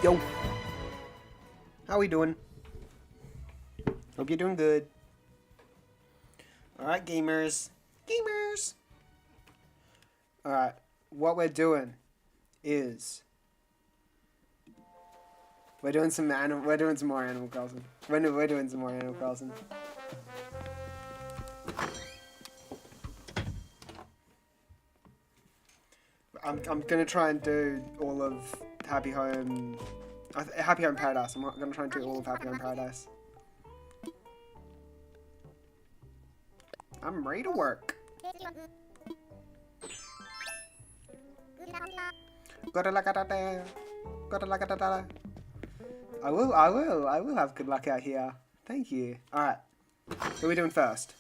Yo! How we doing? Hope you're doing good. Alright, gamers. Gamers! Alright, what we're doing is... We're doing some more Animal Crossing. We're doing some more Animal Crossing. I'm gonna try and do all of Happy Home Paradise. I'm gonna try and do all of Happy Home Paradise. I'm ready to work. I will have good luck out here. Thank you. Alright. What are we doing first?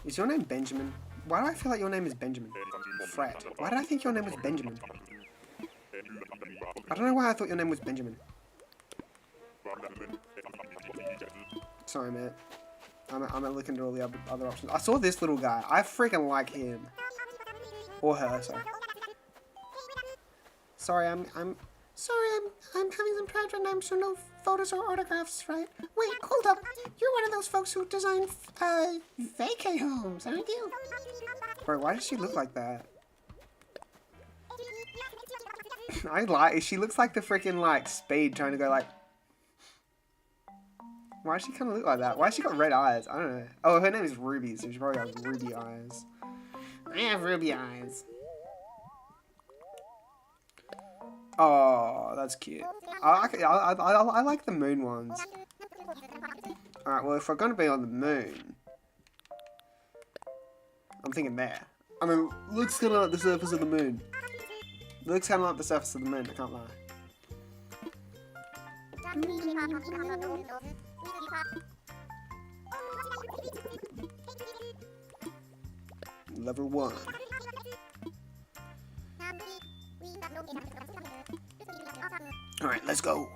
Is your name Benjamin? Why do I feel like your name is Benjamin? Fred. Why did I think your name was Benjamin? I don't know why I thought your name was Benjamin. Sorry, mate. I'm looking at all the other options. I saw this little guy. I freaking like him. Or her, sorry. Sorry, I'm having some private names, so no photos or autographs, right? Wait, hold up. You're one of those folks who design, vacay homes, aren't you? Bro, why does she look like that? She looks like the freaking, like, Speed trying to go, like... Why does she kind of look like that? Why has she got red eyes? I don't know. Oh, her name is Ruby, so she probably has ruby eyes. I have ruby eyes. Oh, that's cute. I like the moon ones. Alright, well, if we're going to be on the moon... I'm thinking there. I mean, looks kind of like the surface of the moon. Looks kind of like the surface of the moon, I can't lie. Level 1. Alright, let's go.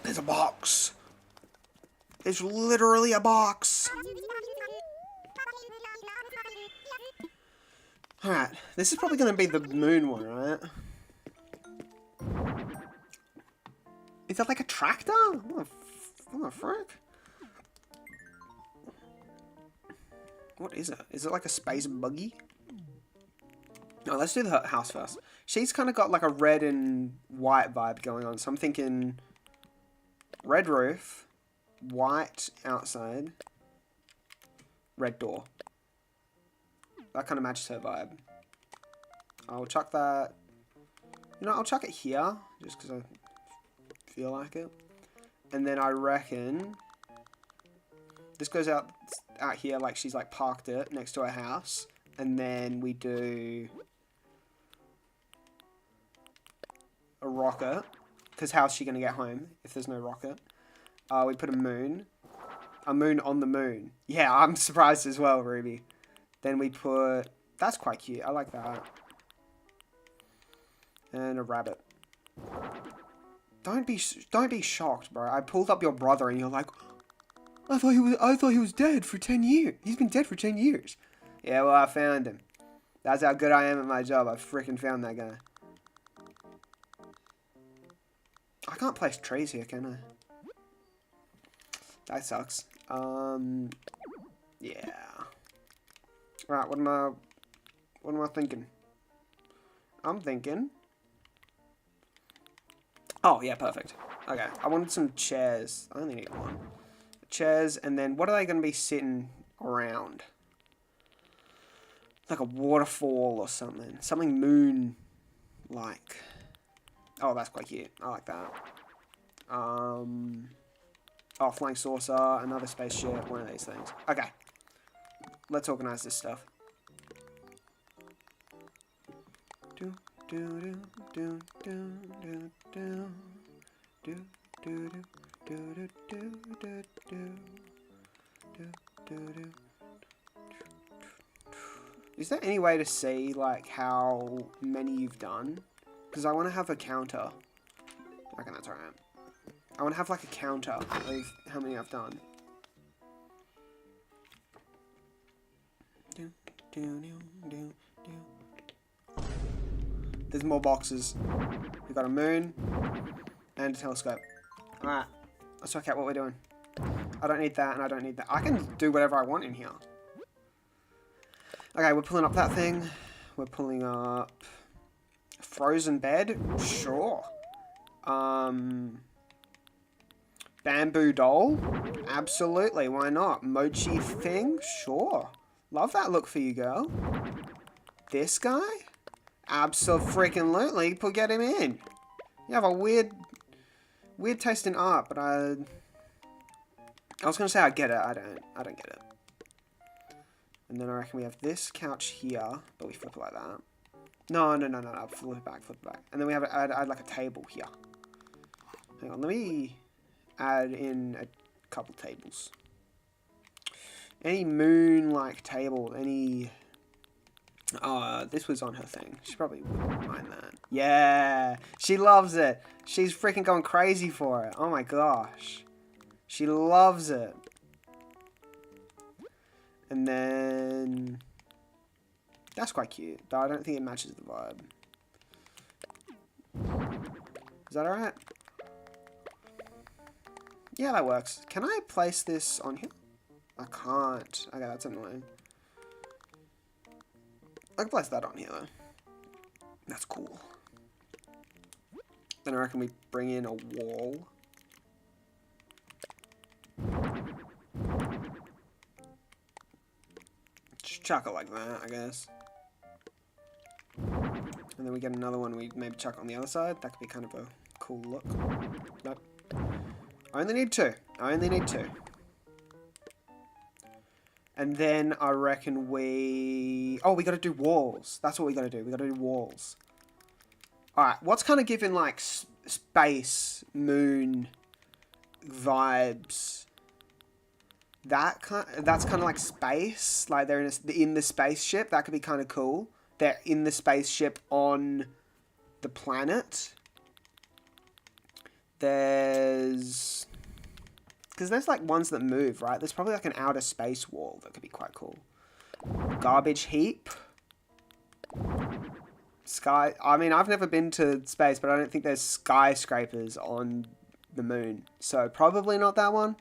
There's a box. There's literally a box. Alright, this is probably going to be the moon one, right? Is that like a tractor? What the frick? What is it? Is it like a space buggy? No, let's do the house first. She's kind of got like a red and white vibe going on. So I'm thinking red roof, white outside, red door. That kind of matches her vibe. I'll chuck that. You know, I'll chuck it here just because I feel like it. And then I reckon this goes out here like she's like parked it next to her house. And then we do a rocket. Because how's she going to get home if there's no rocket? We put a moon. A moon on the moon. Yeah, I'm surprised as well, Ruby. Then we put... That's quite cute. I like that. And a rabbit. Don't be shocked, bro. I pulled up your brother and you're like, I thought he was dead for 10 years. He's been dead for 10 years. Yeah, well, I found him. That's how good I am at my job. I freaking found that guy. I can't place trees here, can I? That sucks. Yeah. Right, what am I thinking? I'm thinking... Oh, yeah, perfect. Okay, I wanted some chairs. I only need one. Chairs, and then what are they going to be sitting around? Like a waterfall or something. Something moon-like. Oh, that's quite cute. I like that. Oh, flying saucer, another spaceship, one of these things. Okay. Let's organize this stuff. Is there any way to see, like, how many you've done? Because I want to have a counter. I reckon that's alright. I want to have, like, a counter of how many I've done. There's more boxes. We've got a moon and a telescope. Alright, let's work out what we're doing. I don't need that and I don't need that. I can do whatever I want in here. Okay, we're pulling up that thing. We're pulling up a frozen bed. Sure. Bamboo doll. Absolutely. Why not? Mochi thing. Sure. Love that look for you, girl. This guy. Absolutely. Get him in. You have a weird taste in art, but I was gonna say I get it. I don't get it. And then I reckon we have this couch here, but we flip it like that. No. Flip it back. And then we have add like a table here. Hang on, let me add in a couple tables. Any moon-like table, any... this was on her thing. She probably wouldn't mind that. Yeah, she loves it. She's freaking going crazy for it. Oh my gosh. She loves it. And then... That's quite cute, but I don't think it matches the vibe. Is that alright? Yeah, that works. Can I place this on here? I can't. Okay, that's annoying. I can place that on here, though. That's cool. Then I reckon we bring in a wall. Just chuck it like that, I guess. And then we get another one we maybe chuck on the other side. That could be kind of a cool look. Nope. I only need two. And then I reckon we... Oh, we got to do walls. That's what we got to do. We got to do walls. Alright, what's kind of giving, like, space, moon vibes? That's kind of like space. Like, they're in the spaceship. That could be kind of cool. They're in the spaceship on the planet. There's... Because there's, like, ones that move, right? There's probably, like, an outer space wall that could be quite cool. Garbage heap. Sky... I mean, I've never been to space, but I don't think there's skyscrapers on the moon. So, probably not that one.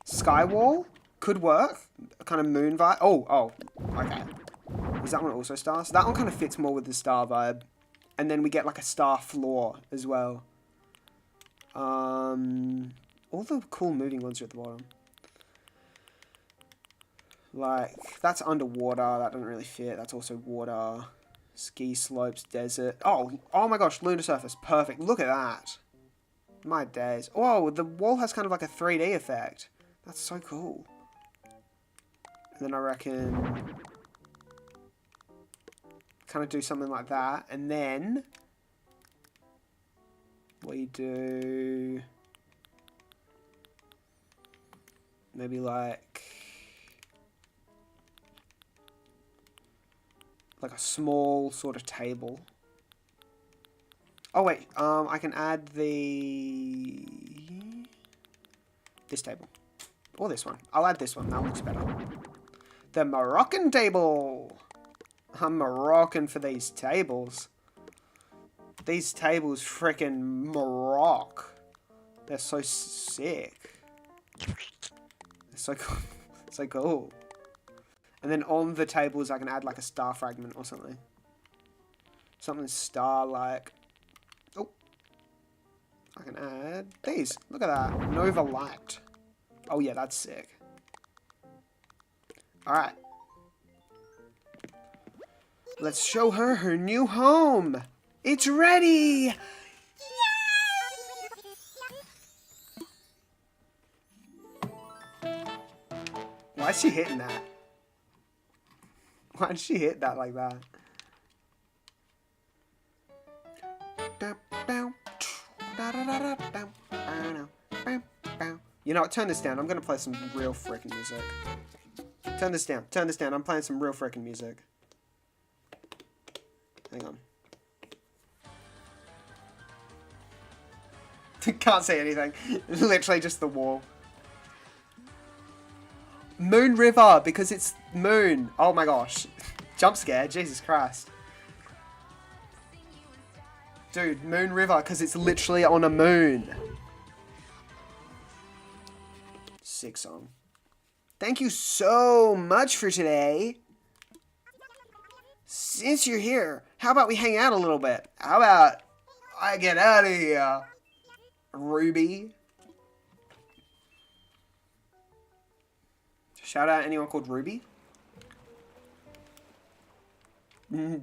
Sky wall could work. Kind of moon vibe. Oh, okay. Is that one also stars? So that one kind of fits more with the star vibe. And then we get, like, a star floor as well. All the cool moving ones are at the bottom. Like, that's underwater. That doesn't really fit. That's also water. Ski slopes, desert. Oh my gosh, lunar surface. Perfect. Look at that. My days. Whoa, the wall has kind of like a 3D effect. That's so cool. And then I reckon... kind of do something like that. And then... we do... maybe like a small sort of table. Oh wait, I can add this table. Or this one. I'll add this one, that looks better. The Moroccan table! I'm Moroccan for these tables. These tables frickin' Morocco. They're so sick. So cool. So cool. And then on the tables I can add like a star fragment or something. Something star-like. Oh. I can add these. Look at that. Nova light. Oh yeah, that's sick. Alright. Let's show her her new home. It's ready! Why is she hitting that? Why did she hit that like that? You know what? Turn this down. I'm gonna play some real freaking music. Turn this down. Turn this down. I'm playing some real freaking music. Hang on. Can't say anything. Literally just the wall. Moon River, because it's moon. Oh my gosh. Jump scare, Jesus Christ. Dude, Moon River, because it's literally on a moon. Sick song. Thank you so much for today. Since you're here, how about we hang out a little bit? How about I get out of here, Ruby? Shout out anyone called Ruby?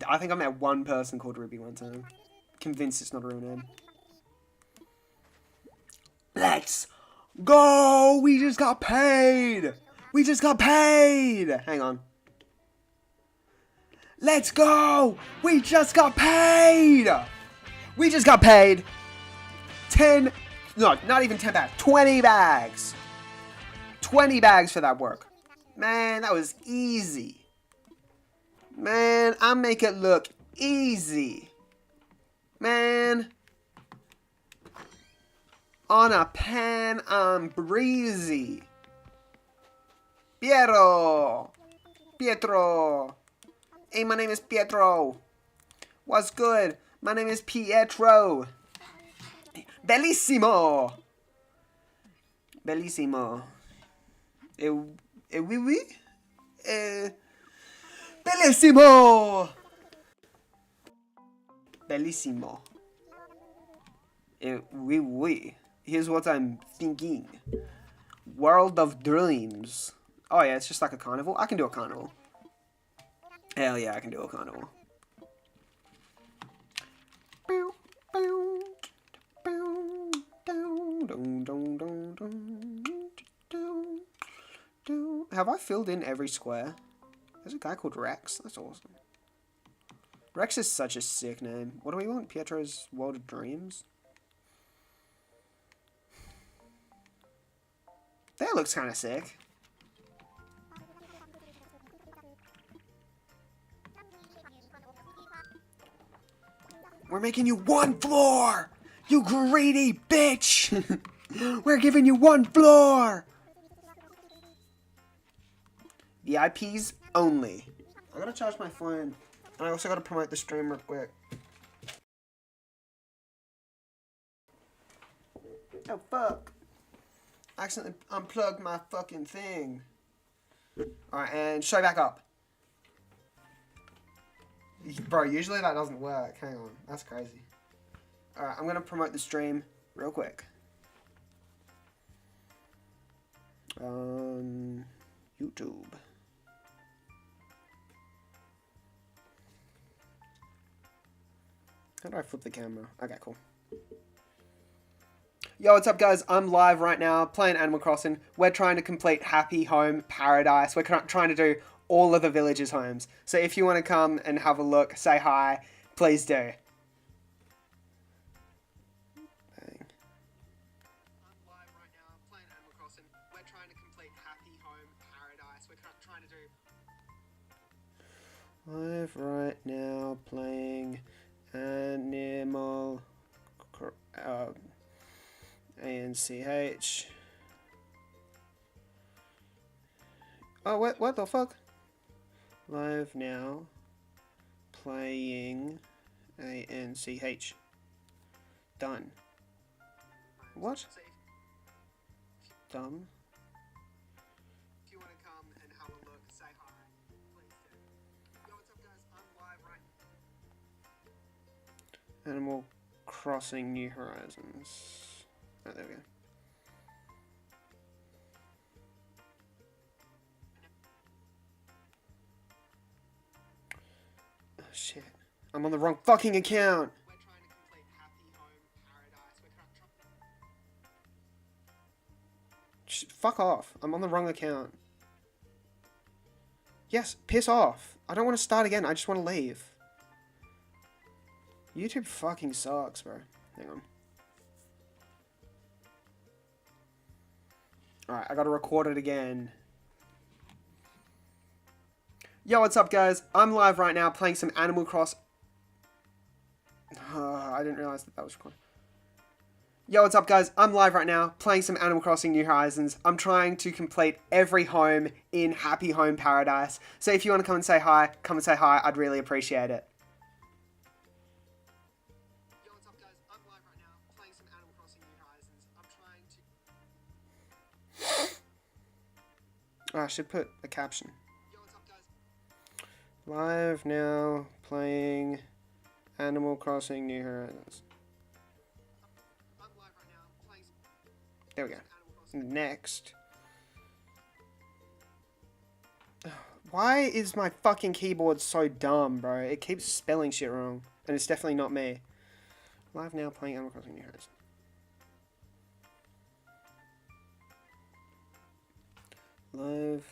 I think I met one person called Ruby one time. Convinced it's not a real name. Let's go! We just got paid! We just got paid! Hang on. Let's go! We just got paid! We just got paid 10... No, not even 10 bags. 20 bags. 20 bags for that work. Man, that was easy. Man, I make it look easy. Man. On a pan, I'm breezy. Pietro. Hey, my name is Pietro. What's good? My name is Pietro. Bellissimo. Bellissimo. Oui, oui. Bellissimo. Bellissimo. Oui, oui. Here's what I'm thinking. World of Dreams. Oh yeah, it's just like a carnival. I can do a carnival. Hell yeah, I can do a carnival. Have I filled in every square? There's a guy called Rex. That's awesome. Rex is such a sick name. What do we want? Pietro's World of Dreams? That looks kind of sick. We're making you one floor! You greedy bitch! We're giving you one floor! VIPs only. I gotta charge my phone. And I also gotta promote the stream real quick. Oh fuck. I accidentally unplugged my fucking thing. Alright, and show back up. Bro, usually that doesn't work. Hang on. That's crazy. Alright, I'm gonna promote the stream real quick. YouTube. How do I flip the camera? Okay, cool. Yo, what's up, guys? I'm live right now playing Animal Crossing. We're trying to complete Happy Home Paradise. We're trying to do all of the villagers' homes. So if you want to come and have a look, say hi, please do. Bang. I'm live right now playing Animal Crossing. We're trying to complete Happy Home Paradise. We're trying to do... Live right now playing Animal ACNH. Oh, what the fuck? Live now playing ANCH. Done. What? Dumb. If you want to come and have a look, say hi. Please do. Yo, what's up, guys? I'm live right. Animal Crossing New Horizons. Oh, there we go. Oh, shit. I'm on the wrong fucking account. We're trying to complete Happy Home Paradise. Fuck off. I'm on the wrong account. Yes, piss off. I don't want to start again. I just want to leave. YouTube fucking sucks, bro. Hang on. Alright, I gotta record it again. Yo, what's up, guys? I'm live right now playing some Animal Cross... I didn't realize that was recorded. Yo, what's up, guys? I'm live right now, playing some Animal Crossing New Horizons. I'm trying to complete every home in Happy Home Paradise. So if you want to come and say hi, come and say hi. I'd really appreciate it. Yo, what's up, guys? I'm live right now, playing some Animal Crossing New Horizons. I'm trying to... Oh, I should put a caption. Yo, what's up, guys? Live now, playing Animal Crossing New Horizons. There we go. Next. Why is my fucking keyboard so dumb, bro? It keeps spelling shit wrong. And it's definitely not me. Live now playing Animal Crossing New Horizons. Live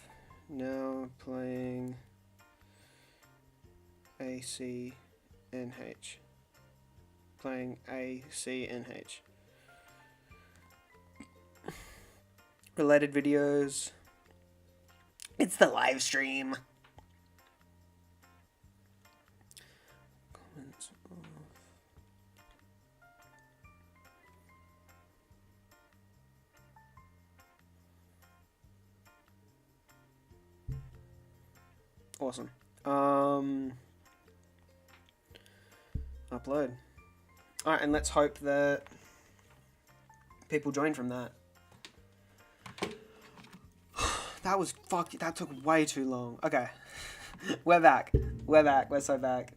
now playing ACNH. Playing ACNH. Related videos. It's the live stream. Comments off. Awesome. Upload. Alright, and let's hope that people join from that. That was that took way too long. Okay. We're back. We're back. We're so back.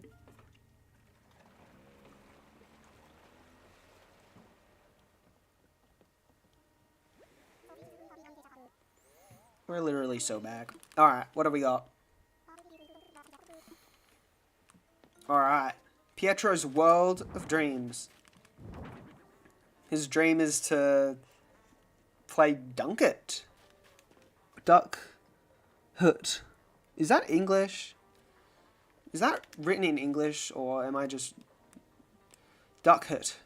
We're literally so back. Alright, what have we got? Alright. Pietro's World of Dreams. His dream is to play Dunkit. Duck Hut. Is that English? Is that written in English, or am I just... Duck Hut.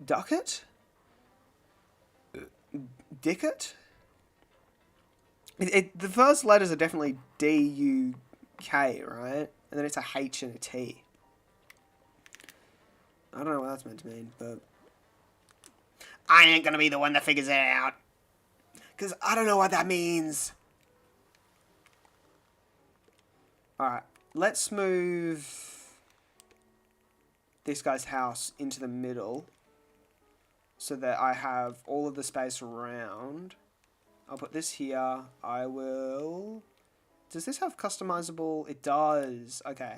Ducket? Dickett? The first letters are definitely D-U-K, right? And then it's a H and a T. I don't know what that's meant to mean, but... I ain't gonna be the one that figures it out. Because I don't know what that means. Alright, let's move this guy's house into the middle so that I have all of the space around. I'll put this here. I will... Does this have customizable? It does. Okay.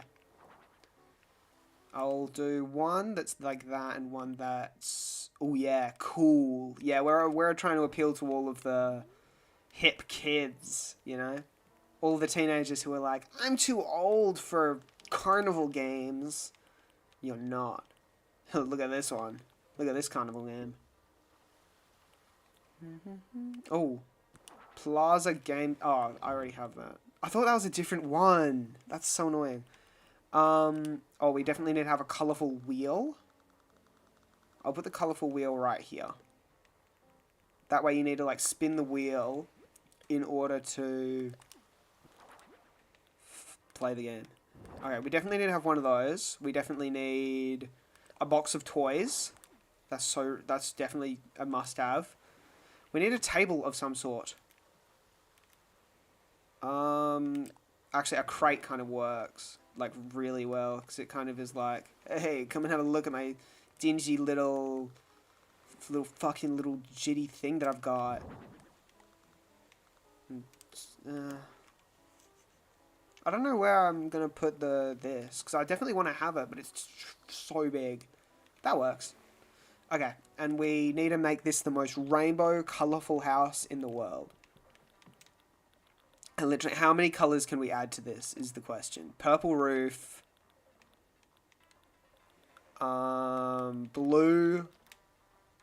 I'll do one that's like that and one that's... Oh yeah, cool. Yeah, we're trying to appeal to all of the hip kids, you know? All the teenagers who are like, I'm too old for carnival games. You're not. Look at this one. Look at this carnival game. Oh. Plaza Game... Oh, I already have that. I thought that was a different one. That's so annoying. Oh, we definitely need to have a colourful wheel. I'll put the colourful wheel right here. That way you need to, like, spin the wheel in order to play the game. Okay, we definitely need to have one of those. We definitely need a box of toys. That's definitely a must-have. We need a table of some sort. Actually, a crate kind of works, like, really well, because it kind of is like, hey, come and have a look at my dingy little jitty thing that I've got. I don't know where I'm gonna put this, because I definitely want to have it, but it's so big. That works. Okay, and we need to make this the most rainbow, colourful house in the world. And literally, how many colours can we add to this is the question. Purple roof. Blue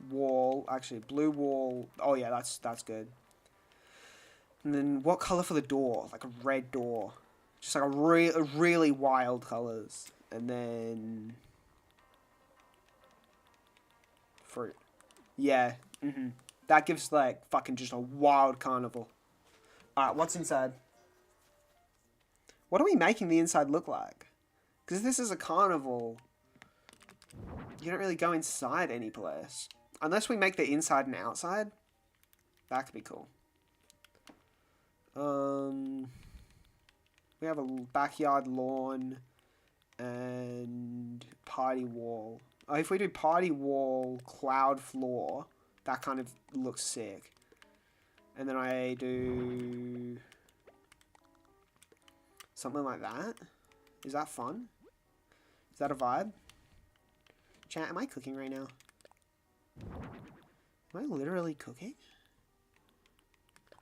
wall. Actually, blue wall. Oh yeah, that's good. And then what colour for the door? Like a red door. Just like a really wild colours. And then... fruit. Yeah. That gives like fucking just a wild carnival. Alright, what's inside? What are we making the inside look like? Because this is a carnival. You don't really go inside any place. Unless we make the inside and outside. That could be cool. We have a backyard lawn and party wall. Oh, if we do party wall, cloud floor, that kind of looks sick. And then I do something like that. Is that fun? Is that a vibe? Chat, am I cooking right now? Am I literally cooking?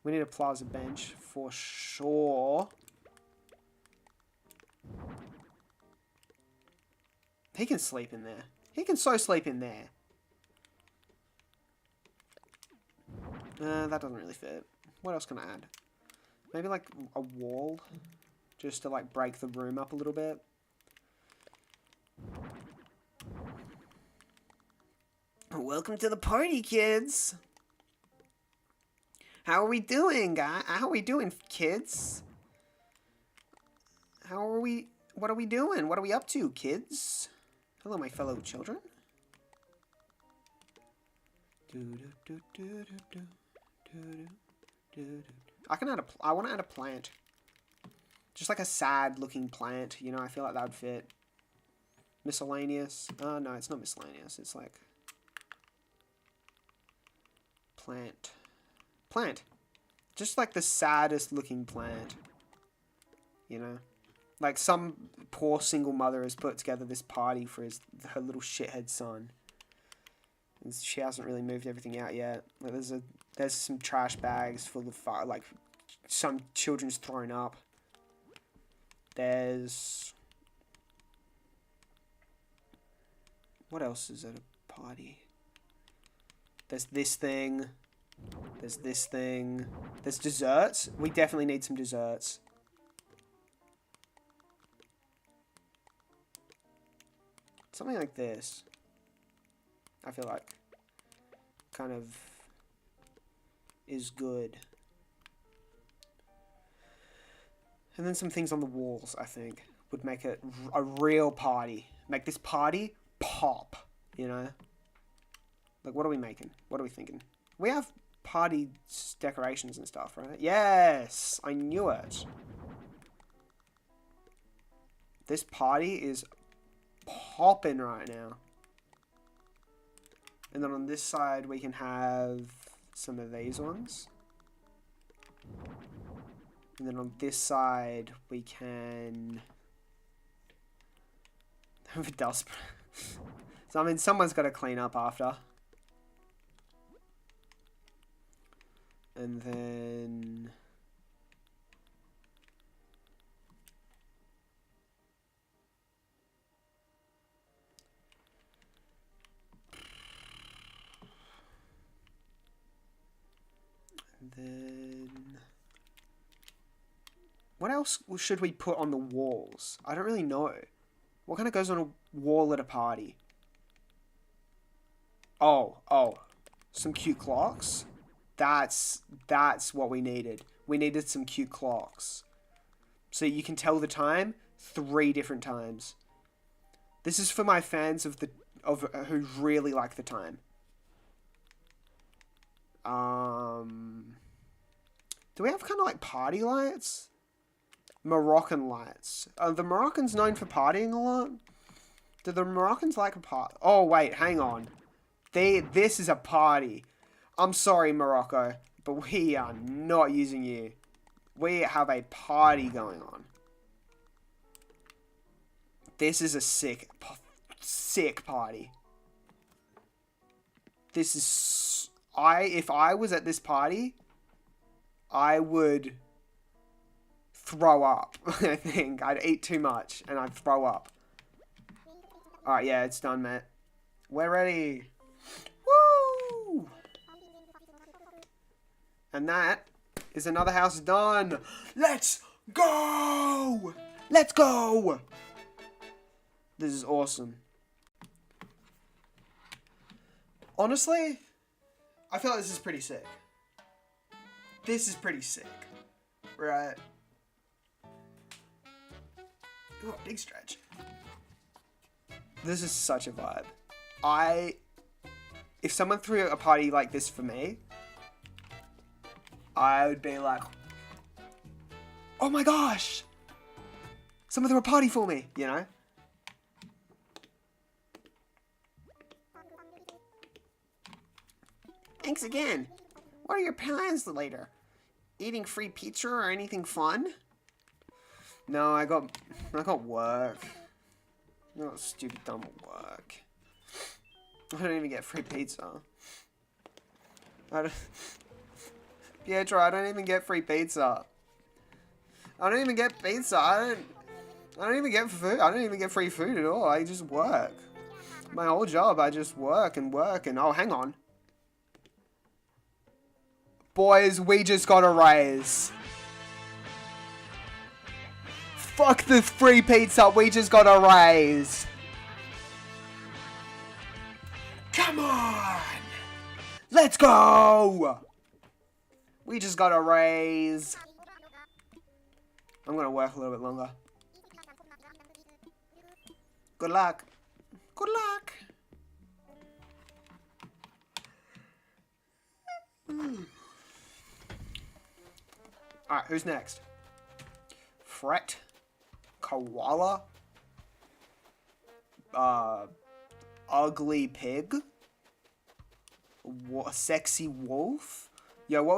We need a plaza bench for sure. He can sleep in there. He can so sleep in there. That doesn't really fit. What else can I add? Maybe like a wall. Just to like break the room up a little bit. Welcome to the party, kids. How are we doing, guys? How are we doing, kids? How are we? What are we doing? What are we up to, kids? Hello, my fellow children. I can add I want to add a plant. Just like a sad-looking plant. You know, I feel like that would fit. Miscellaneous. No, it's not miscellaneous. It's like plant. Plant. Just like the saddest looking plant. You know? Like some poor single mother has put together this party for her little shithead son. And she hasn't really moved everything out yet. Like there's some trash bags full of like some children's thrown up. There's what else is at a party? There's this thing. There's this thing. There's desserts. We definitely need some desserts. Something like this. I feel like kind of is good. And then some things on the walls, I think, would make it a real party. Make this party pop, you know? Like, what are we making? What are we thinking? We have party decorations and stuff, right? Yes! I knew it. This party is popping right now. And then on this side, we can have some of these ones. And then on this side, we can have a dust. So, I mean, someone's got to clean up after. And then what else should we put on the walls? I don't really know. What kind of goes on a wall at a party? Oh, some cute clocks. That's what we needed. We needed some cute clocks. So you can tell the time 3 different times. This is for my fans of who really like the time. Do we have kind of like party lights? Moroccan lights. Are the Moroccans known for partying a lot? Do the Moroccans like a party? Oh wait, hang on. This is a party. I'm sorry, Morocco, but we are not using you. We have a party going on. This is a sick party. This is... If I was at this party, I would throw up, I think. I'd eat too much, and I'd throw up. Alright, yeah, it's done, Matt. We're ready. Woo! And that is another house done. Let's go! Let's go! This is awesome. Honestly, I feel like this is pretty sick. This is pretty sick. Right? Oh, big stretch. This is such a vibe. if someone threw a party like this for me, I would be like, oh my gosh, someone threw a party for me, you know? Thanks again. What are your plans later? Eating free pizza or anything fun? No, I got work. I got stupid dumb work. I don't even get free pizza. Pietro, I don't even get free pizza. I don't even get pizza. I don't even get food. I don't even get free food at all. I just work. My whole job, I just work and work and oh, hang on. Boys, we just got a raise. Fuck the free pizza, we just got a raise. Come on! Let's go! We just got a raise. I'm gonna work a little bit longer. Good luck. Good luck. Alright, who's next? Fret. Koala. Ugly pig. Sexy wolf. Yo, what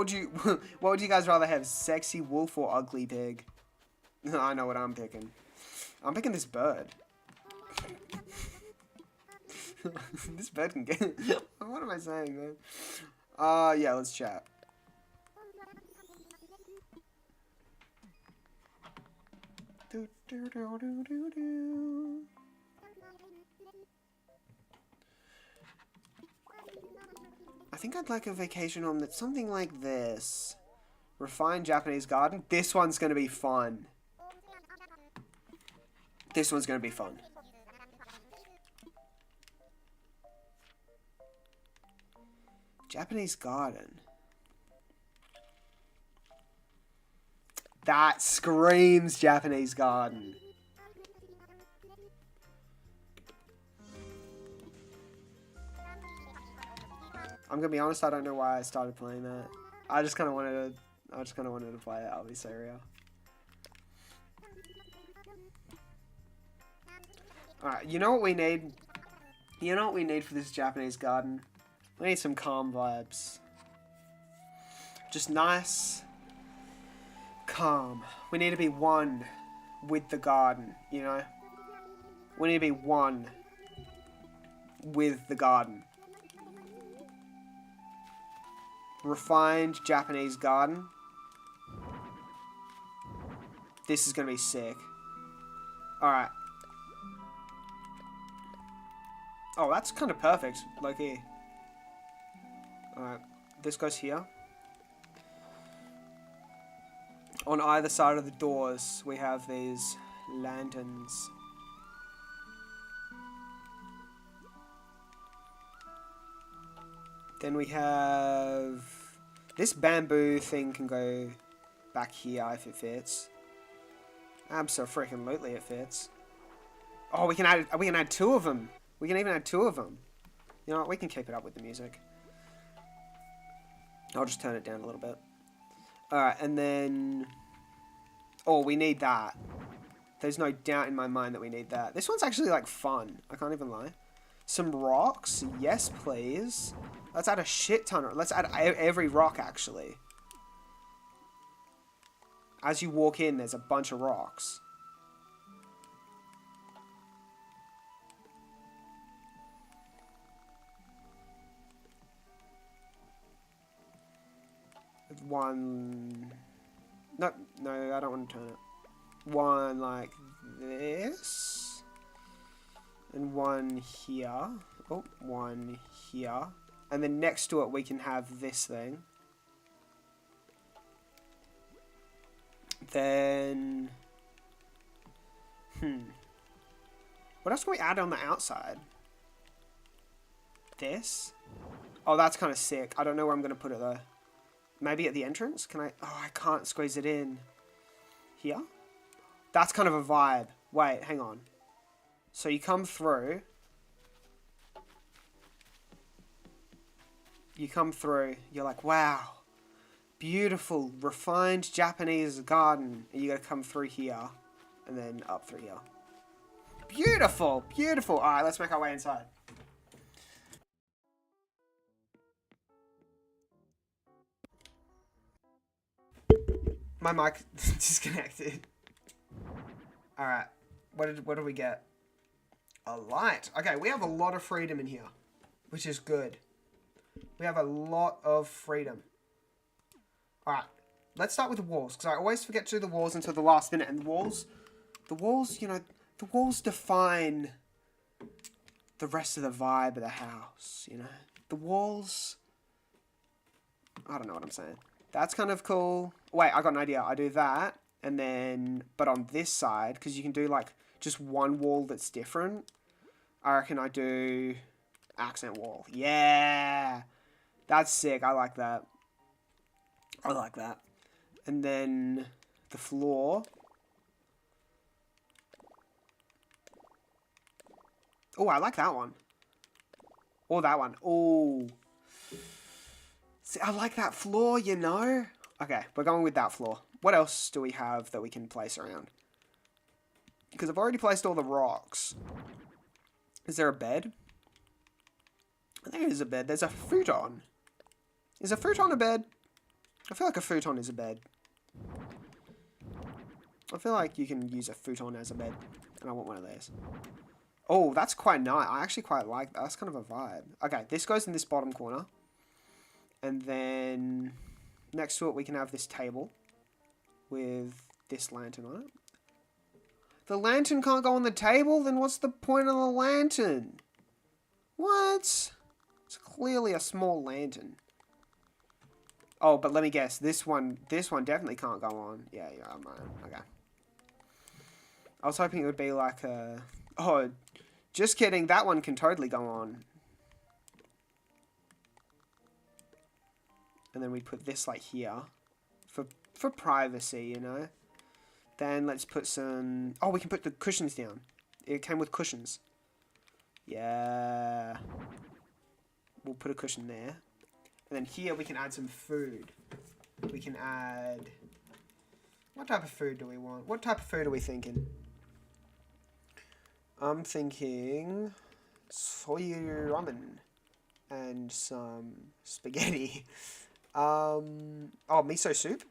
would you guys rather have? Sexy wolf or ugly pig? I know what I'm picking. I'm picking this bird. This bird can get... What am I saying, man? Yeah, let's chat. I think I'd like a vacation home that's something like this. Refined Japanese garden. This one's going to be fun. This one's going to be fun. Japanese garden. That screams Japanese garden. I'm gonna be honest, I don't know why I started playing that. I just kinda wanted to play it, I'll be so real. Alright, you know what we need? You know what we need for this Japanese garden? We need some calm vibes. Just nice, calm. We need to be one with the garden, you know? We need to be one with the garden. Refined Japanese garden. This is gonna be sick. Alright. Oh, that's kind of perfect, low-key. Alright, this goes here. On either side of the doors, we have these lanterns. Then we have... This bamboo thing can go back here if it fits. Abso-freaking-lutely it fits. Oh, we can add two of them. We can even add two of them. You know what, we can keep it up with the music. I'll just turn it down a little bit. Alright, and then... Oh, we need that. There's no doubt in my mind that we need that. This one's actually, like, fun. I can't even lie. Some rocks? Yes, please. Let's add a shit ton of... Let's add every rock, actually. As you walk in, there's a bunch of rocks. One... No, I don't want to turn it. One like this. And one here. Oh, one here. And then next to it we can have this thing. Then... What else can we add on the outside? This? Oh, that's kind of sick. I don't know where I'm going to put it though. Maybe at the entrance? Can I... Oh, I can't squeeze it in. Here? That's kind of a vibe. Wait, hang on. So you come through. you come through, you're like, wow, beautiful, refined Japanese garden. And you gotta come through here, and then up through here. Beautiful, beautiful. All right, let's make our way inside. My mic disconnected. All right, what did we get? A light. Okay, we have a lot of freedom in here, which is good. We have a lot of freedom. All right, let's start with the walls, because I always forget to do the walls until the last minute. And the walls, you know, the walls define the rest of the vibe of the house, you know? The walls, I don't know what I'm saying. That's kind of cool. Wait, I got an idea. I do that, and then, but on this side, because you can do, like, just one wall that's different, I reckon I do accent wall. Yeah! That's sick. I like that. I like that. And then the floor. Oh, I like that one. Or that one. Oh. See, I like that floor, you know? Okay, we're going with that floor. What else do we have that we can place around? Because I've already placed all the rocks. Is there a bed? I think there's a bed. There's a futon. Is a futon a bed? I feel like a futon is a bed. I feel like you can use a futon as a bed. And I want one of those. Oh, that's quite nice. I actually quite like that. That's kind of a vibe. Okay, this goes in this bottom corner. And then next to it, we can have this table with this lantern on it. The lantern can't go on the table? Then what's the point of the lantern? What? It's clearly a small lantern. Oh, but let me guess. This one definitely can't go on. Yeah, I'm right. Okay. I was hoping it would be like a... Oh, just kidding. That one can totally go on. And then we put this like here. For privacy, you know. Then let's put some... Oh, we can put the cushions down. It came with cushions. Yeah. We'll put a cushion there. And then here we can add some food. We can add... What type of food do we want? What type of food are we thinking? I'm thinking... soy ramen. And some spaghetti. Oh, miso soup?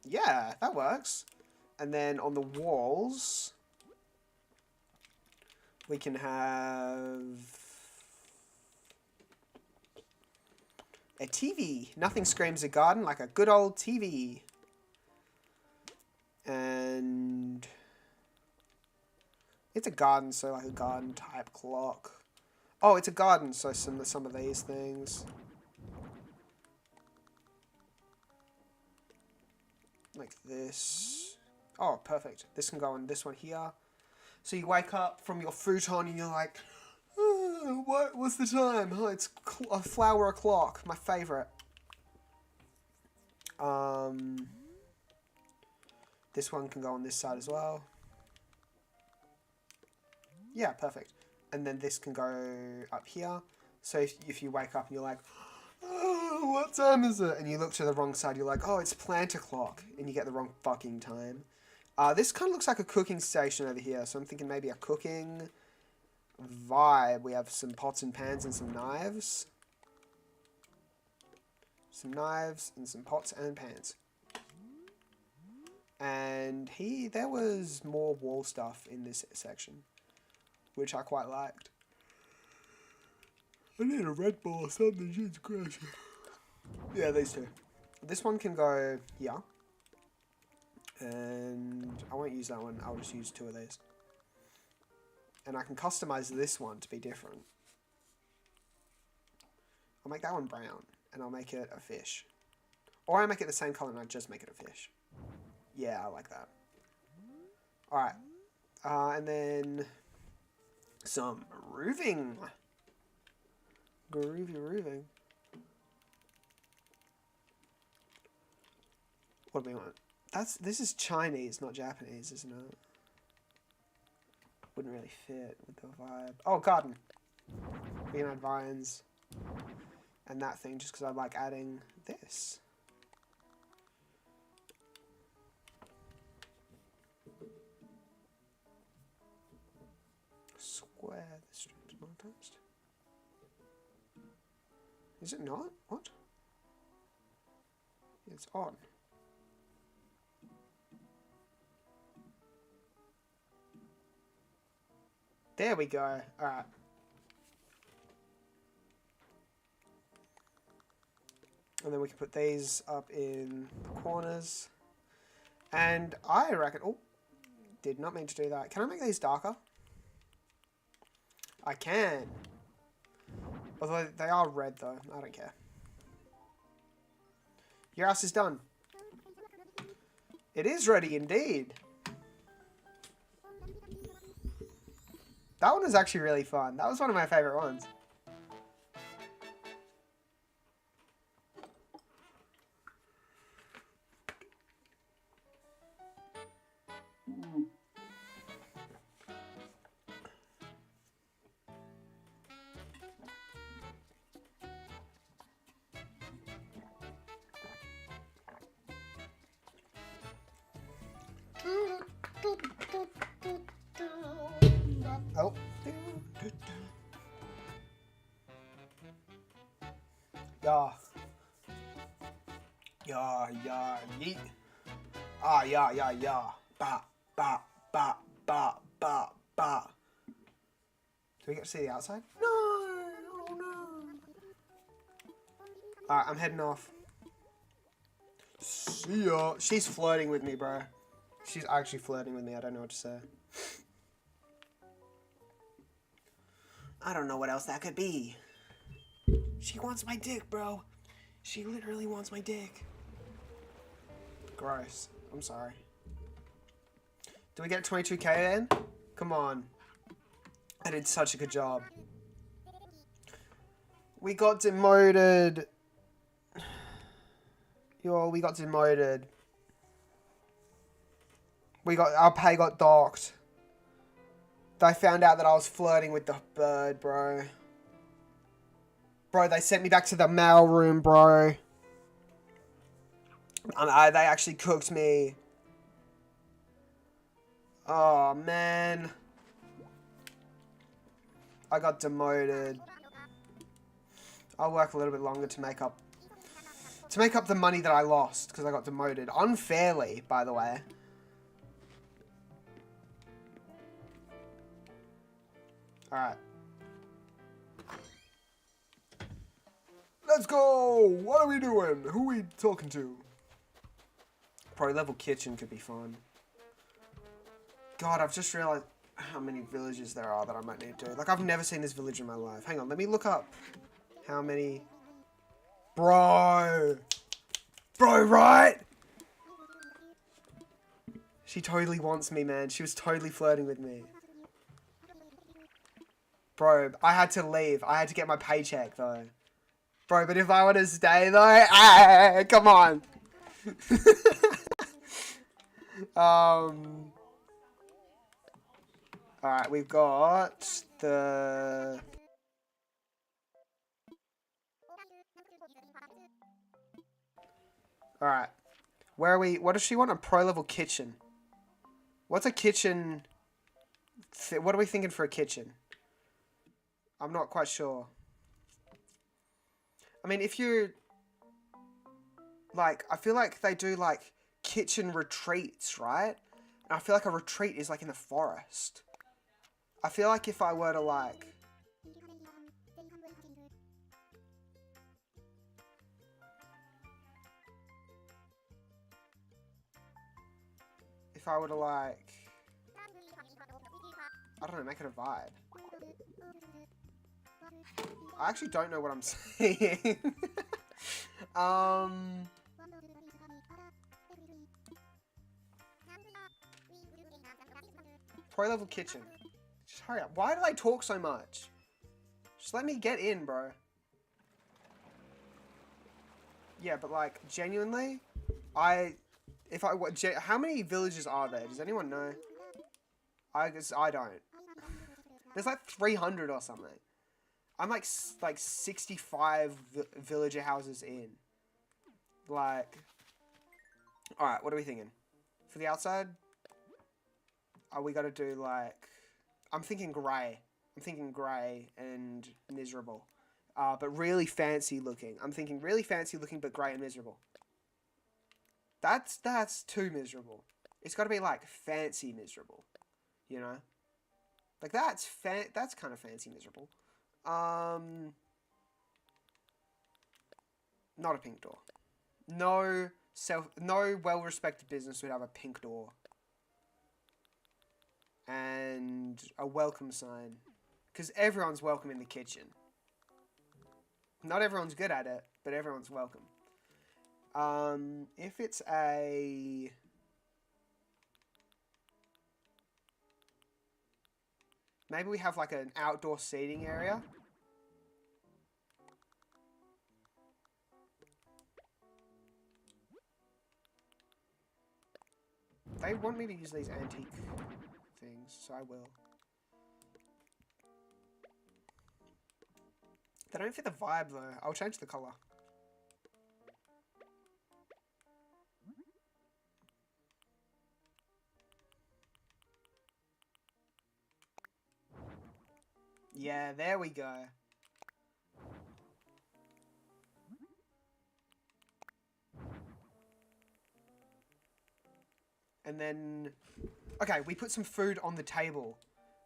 Yeah, that works. And then on the walls... we can have... a TV. Nothing screams a garden like a good old TV. And... it's a garden, so like a garden type clock. Oh, it's a garden, so some of these things. Like this. Oh, perfect. This can go on this one here. So you wake up from your futon and you're like, oh, what's the time? Oh, it's a flower o'clock. My favourite. This one can go on this side as well. Yeah, perfect. And then this can go up here. So if you wake up and you're like, oh, what time is it? And you look to the wrong side, you're like, oh, it's plant o'clock. And you get the wrong fucking time. This kind of looks like a cooking station over here. So I'm thinking maybe a cooking vibe. We have some pots and pans and some knives. Some knives and some pots and pans. And there was more wall stuff in this section, which I quite liked. I need a Red Bull or something, Jesus Christ. Yeah, these two. This one can go here. And I won't use that one, I'll just use two of these. And I can customize this one to be different. I'll make that one brown, and I'll make it a fish. Or I make it the same color and I just make it a fish. Yeah, I like that. Alright. And then... some roofing. Groovy roofing. What do we want? This is Chinese, not Japanese, isn't it? Wouldn't really fit with the vibe. Oh, garden. We can add vines. and that thing just because I like adding this. Square the strips monetized. Is it not? What? It's on. There we go. Alright. And then we can put these up in the corners. And I reckon... Oh, did not mean to do that. Can I make these darker? I can. Although they are red though. I don't care. Your house is done. It is ready indeed. That one was actually really fun. That was one of my favorite ones. Oh. Yeah. Yeah, yeah, yeet. Ah, yeah, yeah, yeah. Ba, ba, ba, ba, ba, ba. Do we get to see the outside? No! Oh, no. Alright, I'm heading off. See ya. She's flirting with me, bro. She's actually flirting with me. I don't know what to say. I don't know what else that could be. She wants my dick, bro. She literally wants my dick. Gross. I'm sorry. Do we get 22k then? Come on. I did such a good job. We got demoted. Yo, we got demoted. Our pay got docked. They found out that I was flirting with the bird, bro. Bro, they sent me back to the mail room, bro. And they actually cooked me. Oh, man. I got demoted. I'll work a little bit longer to make up the money that I lost because I got demoted. Unfairly, by the way. Alright. Let's go! What are we doing? Who are we talking to? Pro level kitchen could be fun. God, I've just realized how many villages there are that I might need to do. Like, I've never seen this village in my life. Hang on, let me look up how many... Bro! Bro, right? She totally wants me, man. She was totally flirting with me. Bro, I had to leave. I had to get my paycheck, though. Bro, but if I want to stay, though... come on. Alright, we've got the... Alright. Where are we? What does she want? A pro level kitchen. What's a kitchen? What are we thinking for a kitchen? I'm not quite sure. I mean, if you... Like, I feel like they do, like, kitchen retreats, right? And I feel like a retreat is, like, in the forest. I feel like if I were to, like... If I were to, like... I don't know, make it a vibe. I actually don't know what I'm saying. Pro level kitchen. Just hurry up. Why do I talk so much? Just let me get in, bro. Yeah, but like, genuinely, how many villages are there? Does anyone know? I guess I don't. There's like 300 or something. I'm like 65 villager houses in. Like, all right, what are we thinking? For the outside, we got to do like, I'm thinking grey. I'm thinking grey and miserable. But really fancy looking. I'm thinking really fancy looking, but grey and miserable. That's too miserable. It's got to be like fancy miserable, you know? Like that's kind of fancy miserable. Not a pink door. No well-respected business would have a pink door. And a welcome sign. Because everyone's welcome in the kitchen. Not everyone's good at it, but everyone's welcome. If it's a... Maybe we have like an outdoor seating area. They want me to use these antique things, so I will. They don't fit the vibe though. I'll change the color. Yeah, there we go. And then, okay, we put some food on the table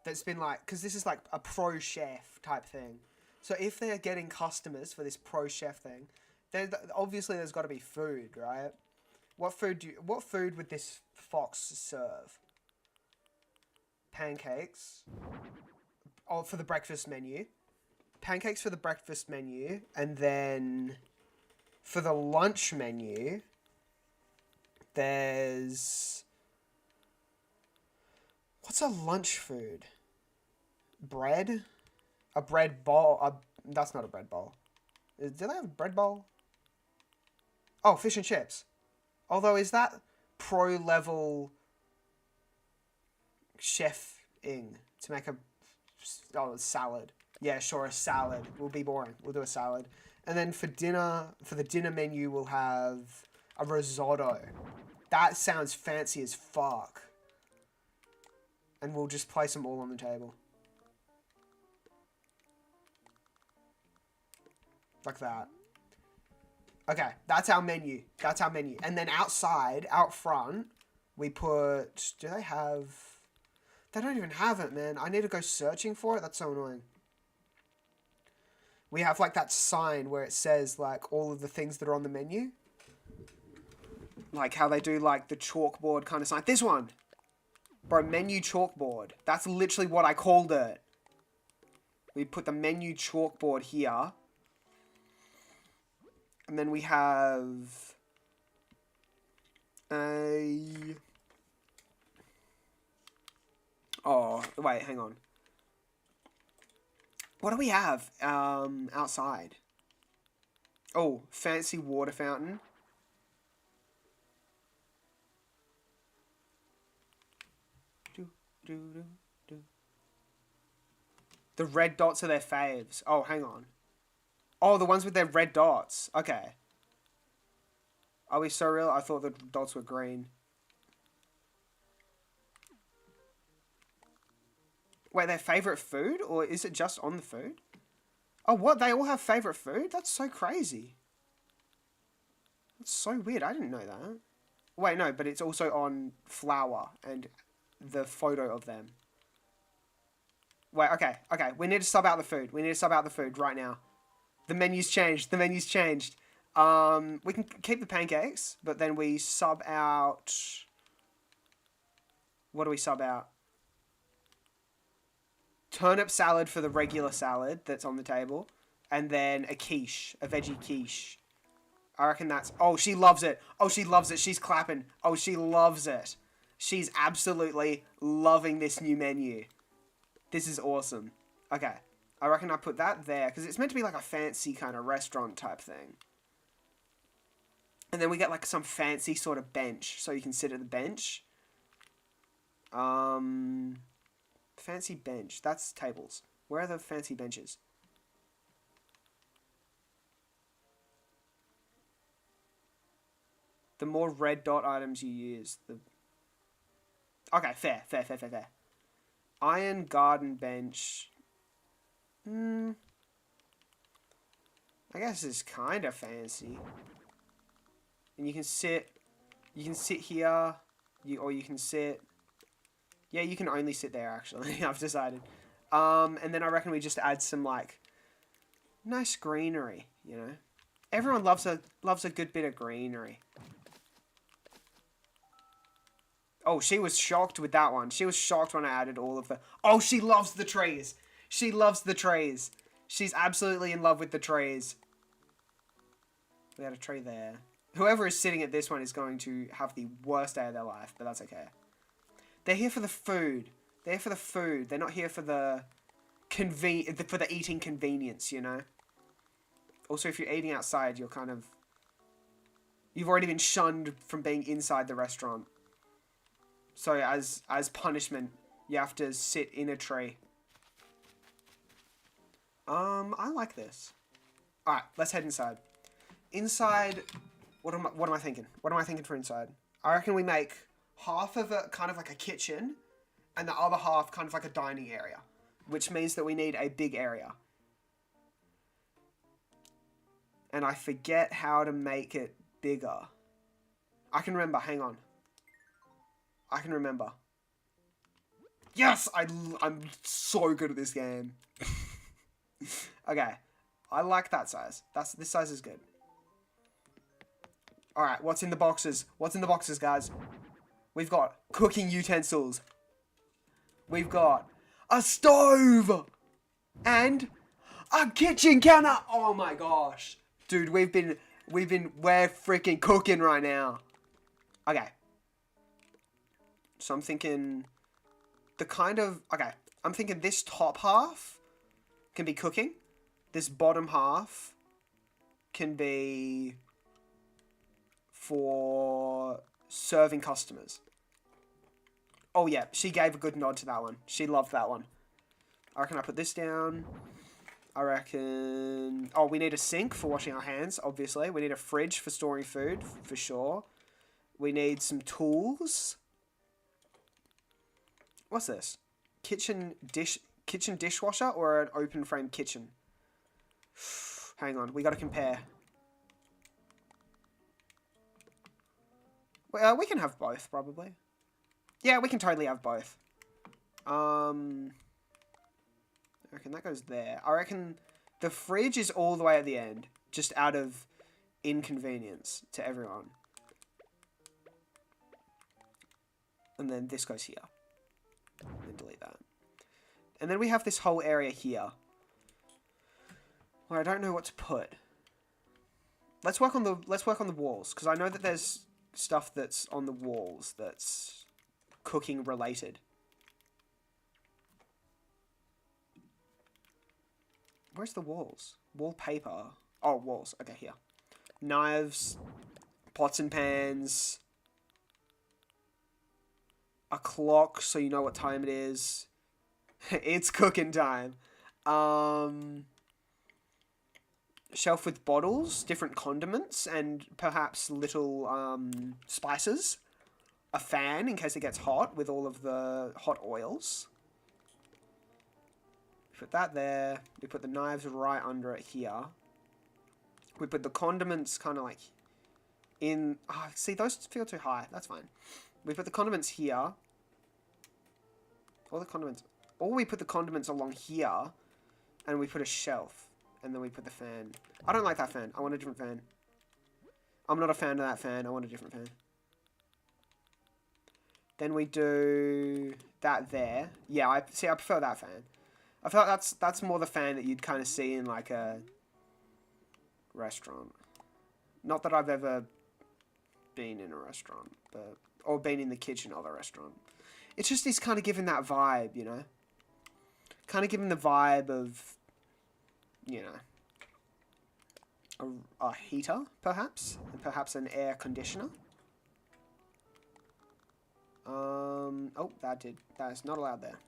that's been like, because this is like a pro chef type thing. So if they're getting customers for this pro chef thing, obviously there's got to be food, right? What food would this fox serve? Pancakes. Oh, for the breakfast menu. Pancakes for the breakfast menu, and then for the lunch menu, there's... What's a lunch food? Bread? A bread bowl? That's not a bread bowl. Do they have a bread bowl? Oh, fish and chips. Although, is that pro-level chef-ing to make a salad? Yeah, sure, a salad. Will be boring. We'll do a salad. And then for dinner, for the dinner menu, we'll have a risotto. That sounds fancy as fuck. And we'll just place them all on the table. Like that. Okay, that's our menu. That's our menu. And then outside, out front, we put... Do they have... They don't even have it, man. I need to go searching for it. That's so annoying. We have, like, that sign where it says, like, all of the things that are on the menu. Like, how they do, like, the chalkboard kind of sign. This one! Bro, menu chalkboard. That's literally what I called it. We put the menu chalkboard here. And then we have a... Oh, wait, hang on. What do we have outside? Oh, fancy water fountain. The red dots are their faves. Oh, hang on. Oh, the ones with their red dots. Okay. Are we so real? I thought the dots were green. Wait, their favourite food? Or is it just on the food? Oh, what? They all have favourite food? That's so crazy. That's so weird. I didn't know that. Wait, no, but it's also on flour and the photo of them. Wait, okay. We need to sub out the food. We need to sub out the food right now. The menu's changed. The menu's changed. We can keep the pancakes, but then we sub out... What do we sub out? Turnip salad for the regular salad that's on the table. And then a quiche. A veggie quiche. I reckon that's... Oh, she loves it. Oh, she loves it. She's clapping. Oh, she loves it. She's absolutely loving this new menu. This is awesome. Okay. I reckon I put that there, because it's meant to be like a fancy kind of restaurant type thing. And then we get like some fancy sort of bench, so you can sit at the bench. Fancy bench. That's tables. Where are the fancy benches? The more red dot items you use, the... Okay, fair. Iron garden bench. I guess it's kind of fancy. And you can sit here, or you can sit... Yeah, you can only sit there, actually. I've decided. And then I reckon we just add some, like, nice greenery, you know? Everyone loves a good bit of greenery. Oh, she was shocked with that one. She was shocked when I added all of the... Oh, she loves the trees. She loves the trees. She's absolutely in love with the trees. We had a tree there. Whoever is sitting at this one is going to have the worst day of their life, but that's okay. They're here for the food. They're here for the food. They're not here for the eating convenience, you know? Also, if you're eating outside, you're kind of... You've already been shunned from being inside the restaurant. So, as punishment, you have to sit in a tree. I like this. Alright, let's head inside. Inside, what am I thinking? What am I thinking for inside? I reckon we make half of it kind of like a kitchen, and the other half kind of like a dining area, which means that we need a big area. And I forget how to make it bigger. I can remember, hang on. I can remember. Yes! I'm so good at this game. Okay. I like that size. This size is good. Alright, what's in the boxes? What's in the boxes, guys? We've got cooking utensils. We've got a stove! And a kitchen counter! Oh my gosh. Dude, we're freaking cooking right now. Okay. So I'm thinking I'm thinking this top half can be cooking. This bottom half can be for serving customers. Oh yeah, she gave a good nod to that one. She loved that one. I reckon I put this down. I reckon... Oh, we need a sink for washing our hands, obviously. We need a fridge for storing food, for sure. We need some tools. What's this? Kitchen dishwasher or an open frame kitchen? Hang on, we gotta compare. Well, we can have both, probably. Yeah, we can totally have both. I reckon that goes there. I reckon the fridge is all the way at the end, just out of inconvenience to everyone. And then this goes here. And delete that. And then we have this whole area here, where I don't know what to put. Let's work on the walls, because I know that there's stuff that's on the walls that's cooking related. Where's the walls? Wallpaper. Oh, walls. Okay, here. Knives, pots and pans, a clock so you know what time it is. It's cooking time. Shelf with bottles, different condiments, and perhaps little spices. A fan in case it gets hot with all of the hot oils. Put that there. We put the knives right under it here. We put the condiments kind of like in... Oh, see, those feel too high. That's fine. We put the condiments here. All the condiments... Or we put the condiments along here, and we put a shelf, and then we put the fan. I don't like that fan. I want a different fan. I'm not a fan of that fan. I want a different fan. Then we do that there. Yeah, I prefer that fan. I feel like that's more the fan that you'd kind of see in like a restaurant. Not that I've ever been in a restaurant, but or been in the kitchen of a restaurant. It's just it's kind of giving that vibe, you know. Kind of giving the vibe of, you know, a heater, perhaps, and perhaps an air conditioner. Oh, that is not allowed there.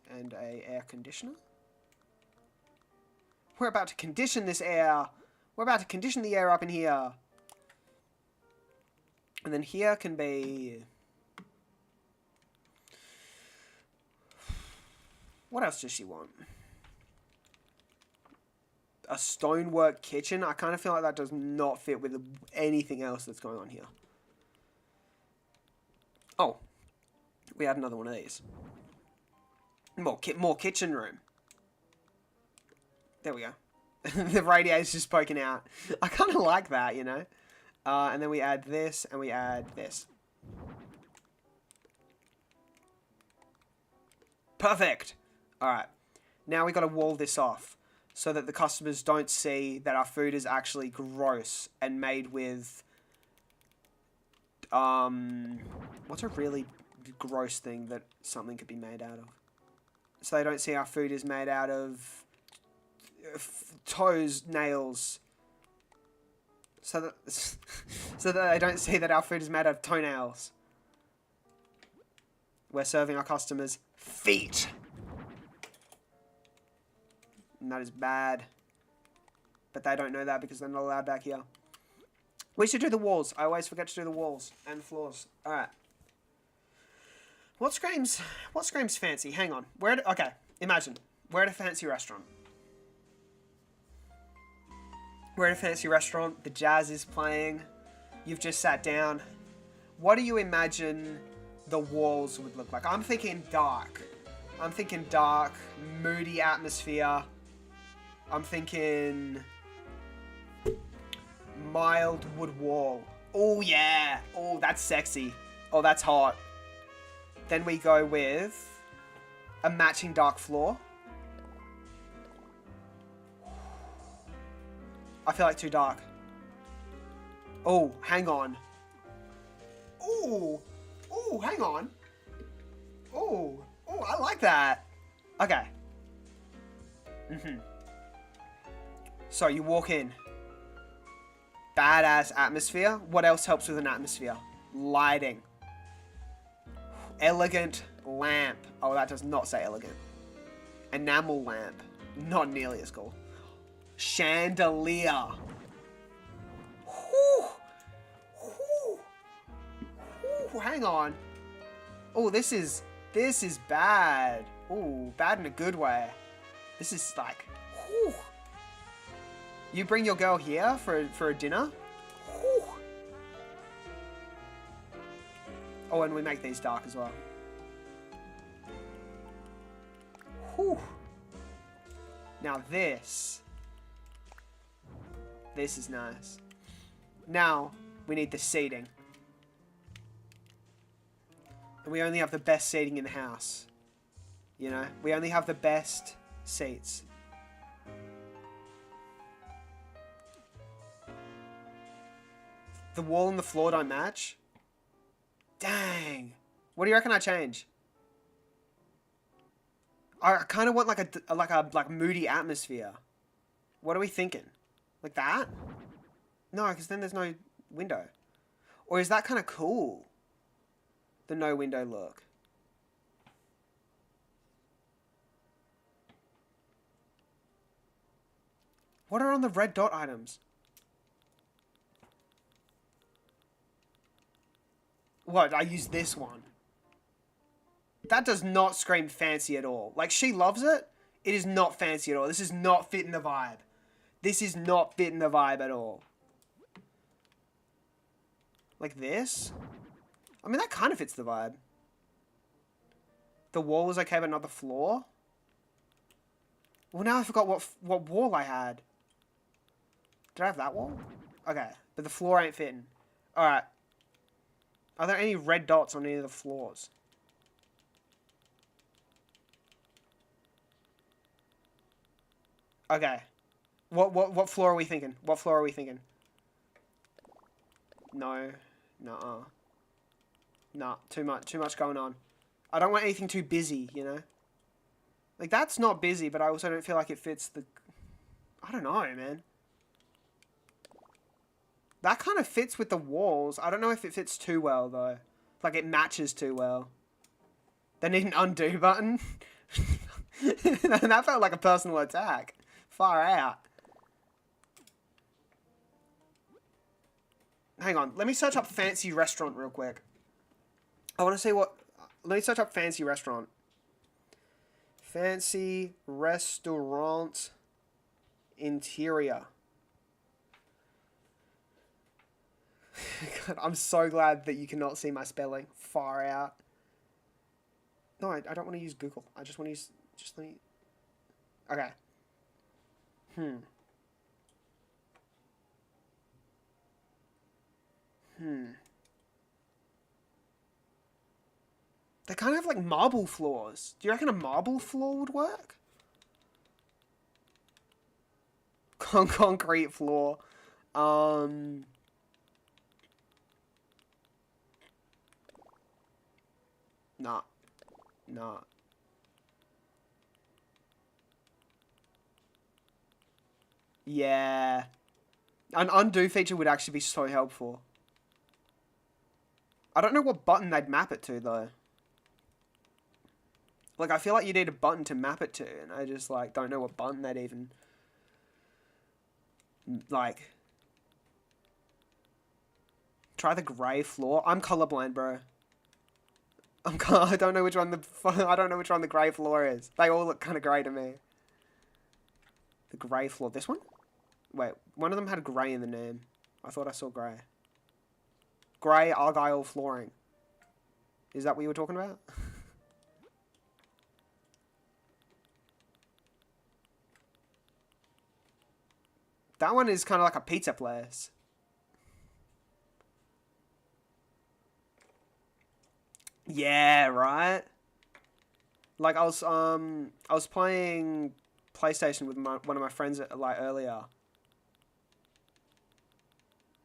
And a air conditioner. We're about to condition this air. We're about to condition the air up in here. And then here can be... What else does she want? A stonework kitchen? I kind of feel like that does not fit with anything else that's going on here. Oh. We had another one of these. More kitchen room. There we go. The radiator's just poking out. I kind of like that, you know. And then we add this, and we add this. Perfect! Alright. Now we got to wall this off, so that the customers don't see that our food is actually gross and made with... What's a really gross thing that something could be made out of? So they don't see our food is made out of... toes, nails, so that they don't see that our food is made out of toenails. We're serving our customers feet, and that is bad. But they don't know that because they're not allowed back here. We should do the walls. I always forget to do the walls and floors. All right. What screams fancy? Hang on. Okay. Imagine we're at a fancy restaurant. We're at a fancy restaurant, the jazz is playing, you've just sat down. What do you imagine the walls would look like? I'm thinking dark. I'm thinking dark, moody atmosphere. I'm thinking mild wood wall. Oh yeah, oh that's sexy. Oh that's hot. Then we go with a matching dark floor. I feel like too dark. Oh, hang on. Oh, oh, hang on. Oh, oh, I like that. Okay. So you walk in. Badass atmosphere. What else helps with an atmosphere? Lighting. Elegant lamp. Oh, that does not say elegant. Enamel lamp. Not nearly as cool. Chandelier. Whew. Whew. Whew. Hang on. Oh, this is bad. Oh, bad in a good way. This is like, whew. You bring your girl here for a dinner? Whew. Oh, and we make these dark as well. Whew. Now this is nice. Now we need the seating. And we only have the best seating in the house. You know, we only have the best seats. The wall and the floor don't match. Dang. What do you reckon I change? I kind of want like a moody atmosphere. What are we thinking? Like that? No, because then there's no window. Or is that kind of cool? The no window look. What are on the red dot items? What? I use this one. That does not scream fancy at all. Like, she loves it. It is not fancy at all. This is not fitting the vibe. This is not fitting the vibe at all. Like this? I mean, that kind of fits the vibe. The wall was okay, but not the floor? Well, now I forgot what wall I had. Did I have that wall? Okay, but the floor ain't fitting. Alright. Are there any red dots on any of the floors? Okay. What floor are we thinking? What floor are we thinking? No. Nuh-uh. Nah, too much going on. I don't want anything too busy, you know? Like, that's not busy, but I also don't feel like it fits the... I don't know, man. That kind of fits with the walls. I don't know if it fits too well, though. Like, it matches too well. They need an undo button. That felt like a personal attack. Far out. Hang on. Let me search up fancy restaurant real quick. I want to see what... Let me search up fancy restaurant. Fancy restaurant interior. God, I'm so glad that you cannot see my spelling. Far out. No, I don't want to use Google. I just want to use... Just let me... Okay. They kind of have like marble floors. Do you reckon a marble floor would work? Concrete floor. Nah. Nah. Yeah. An undo feature would actually be so helpful. I don't know what button they'd map it to, though. Like, I feel like you need a button to map it to, and I just, like, don't know what button they'd even... Like... Try the grey floor. I'm colorblind, bro. I don't know which one the grey floor is. They all look kind of grey to me. The grey floor. This one? Wait, one of them had grey in the name. I thought I saw grey. Grey Argyle flooring. Is that what you were talking about? That one is kind of like a pizza place. Yeah, right? Like, I was playing PlayStation with one of my friends, like, earlier.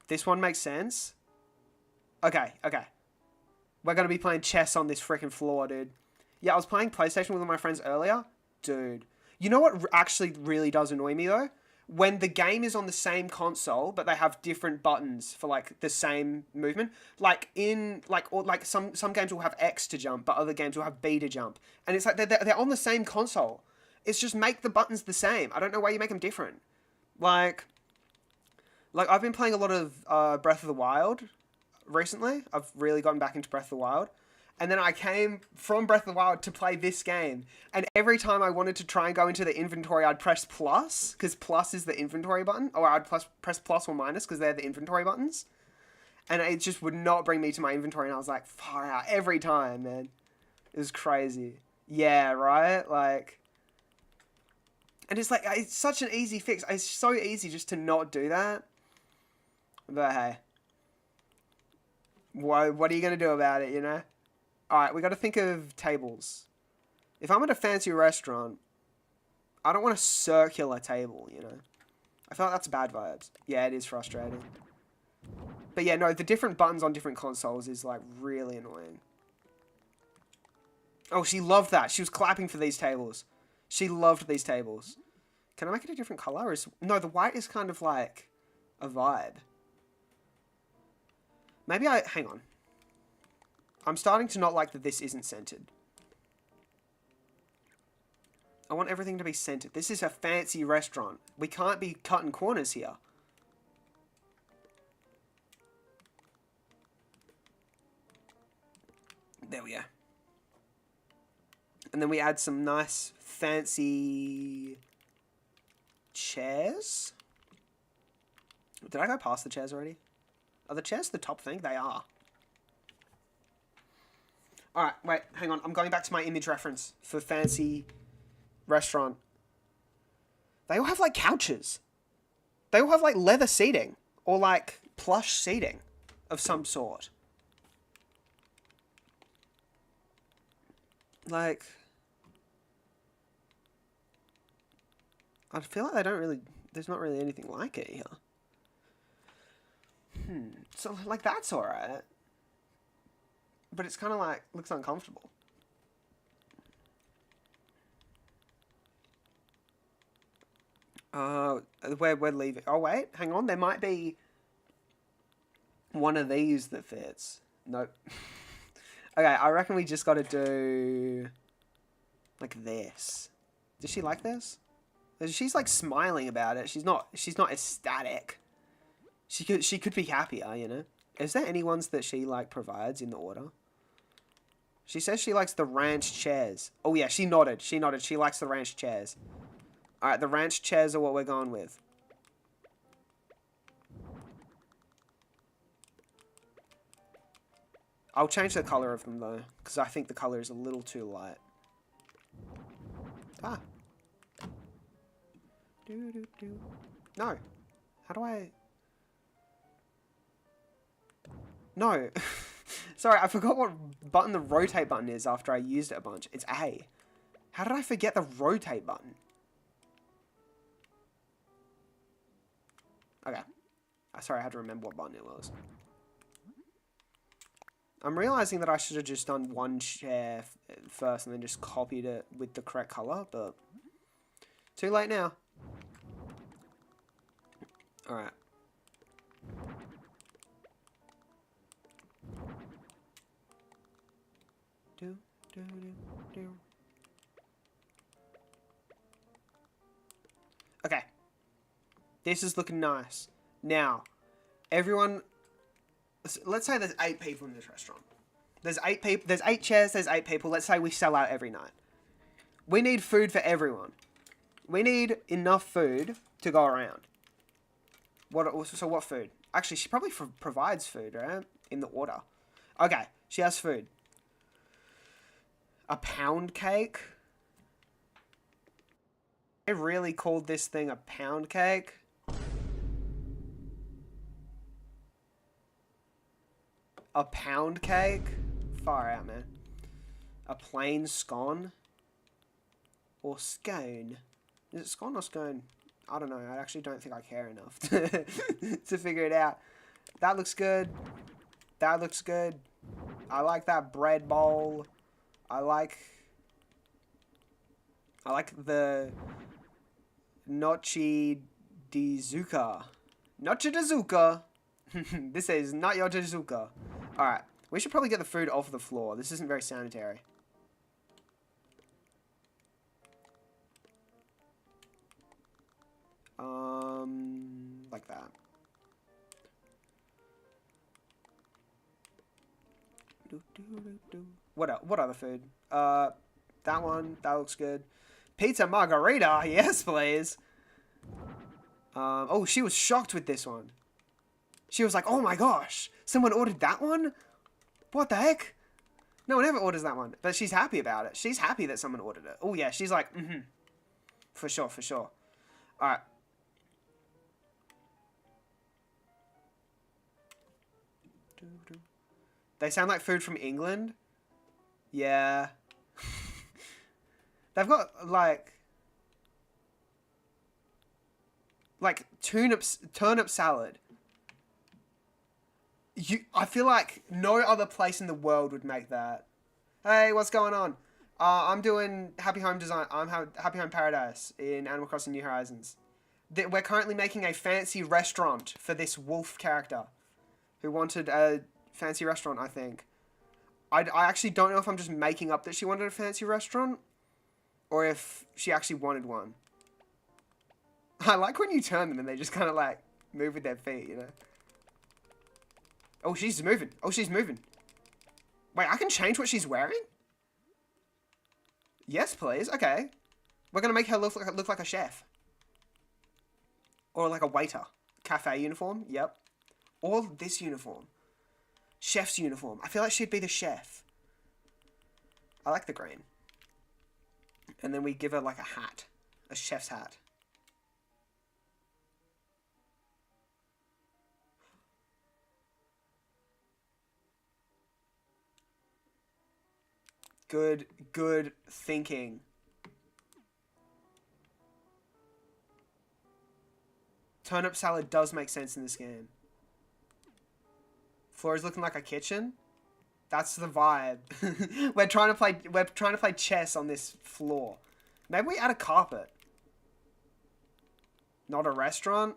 This one makes sense? Okay. We're gonna be playing chess on this freaking floor, dude. Yeah, I was playing PlayStation with one of my friends earlier. Dude. You know what actually really does annoy me, though? When the game is on the same console, but they have different buttons for, like, the same movement. Like, some games will have X to jump, but other games will have B to jump. And it's like, they're on the same console. It's just make the buttons the same. I don't know why you make them different. Like, I've been playing a lot of Breath of the Wild recently. I've really gotten back into Breath of the Wild. And then I came from Breath of the Wild to play this game. And every time I wanted to try and go into the inventory, I'd press plus, because plus is the inventory button. Or I'd press plus or minus, because they're the inventory buttons. And it just would not bring me to my inventory. And I was like, far out, every time, man. It was crazy. Yeah, right? Like... And it's like, it's such an easy fix. It's so easy just to not do that. But hey. What are you going to do about it, you know? Alright, we got to think of tables. If I'm at a fancy restaurant, I don't want a circular table, you know? I feel like that's bad vibes. Yeah, it is frustrating. But yeah, no, the different buttons on different consoles is, like, really annoying. Oh, she loved that. She was clapping for these tables. She loved these tables. Can I make it a different color? No, the white is kind of like a vibe. Maybe hang on. I'm starting to not like that this isn't centered. I want everything to be centered. This is a fancy restaurant. We can't be cutting corners here. There we go. And then we add some nice fancy chairs. Did I go past the chairs already? Are the chairs the top thing? They are. Alright, wait, hang on. I'm going back to my image reference for fancy restaurant. They all have, like, couches. They all have, like, leather seating. Or, like, plush seating of some sort. Like... I feel like they don't really... There's not really anything like it here. So, like, that's alright. But it's kind of like, looks uncomfortable. We're leaving. Oh, wait, hang on. There might be one of these that fits. Nope. Okay, I reckon we just got to do like this. Does she like this? She's like smiling about it. She's not ecstatic. She could be happier, you know. Is there any ones that she like provides in the order? She says she likes the ranch chairs. Oh yeah, she nodded. She nodded. She likes the ranch chairs. All right, the ranch chairs are what we're going with. I'll change the color of them though, because I think the color is a little too light. Ah. No. How do I... No. Sorry, I forgot what button the rotate button is after I used it a bunch. It's A. How did I forget the rotate button? Okay. Sorry, I had to remember what button it was. I'm realizing that I should have just done one chair first and then just copied it with the correct color, but too late now. Alright. Okay. This is looking nice. Now, everyone... Let's say there's 8 people in this restaurant. There's 8 people. There's 8 chairs. There's 8 people. Let's say we sell out every night. We need food for everyone. We need enough food to go around. So what food? Actually, she probably provides food, right? In the order. Okay, she has food. A pound cake. They really called this thing a pound cake. A pound cake? Far out, man. A plain scone? Or scone? Is it scone or scone? I don't know. I actually don't think I care enough to figure it out. That looks good. That looks good. I like that bread bowl. I like the Nochi di Zuka. Nochi di Zuka. This is not your Jizuka. Alright, we should probably get the food off the floor. This isn't very sanitary. Like that. What other food? That one, that looks good. Pizza margarita, yes please. Oh, she was shocked with this one. She was like, oh my gosh, someone ordered that one? What the heck? No one ever orders that one. But she's happy about it. She's happy that someone ordered it. Oh yeah, she's like, mm-hmm. For sure, for sure. Alright. They sound like food from England. Yeah. They've got, like turnip salad. I feel like no other place in the world would make that. Hey, what's going on? I'm doing Happy Home Design. I'm Happy Home Paradise in Animal Crossing New Horizons. We're currently making a fancy restaurant for this wolf character who wanted a fancy restaurant, I think. I actually don't know if I'm just making up that she wanted a fancy restaurant or if she actually wanted one. I like when you turn them and they just kind of like move with their feet, you know? Oh, she's moving. Oh, she's moving. Wait, I can change what she's wearing? Yes, please. Okay. We're going to make her look like a chef. Or like a waiter. Cafe uniform. Yep. Or this uniform. Chef's uniform. I feel like she'd be the chef. I like the green. And then we give her like a hat. A chef's hat. Good thinking. Turnip salad does make sense in this game. Floor is looking like a kitchen. That's the vibe. We're trying to play chess on this floor. Maybe we add a carpet. Not a restaurant.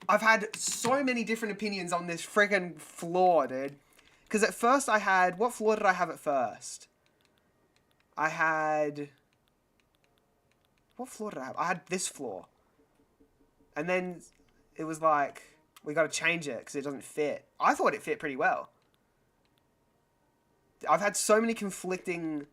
I've had so many different opinions on this friggin' floor, dude. Because at first I had... What floor did I have at first? I had... What floor did I have? I had this floor. And then it was like, we got to change it because it doesn't fit. I thought it fit pretty well. I've had so many conflicting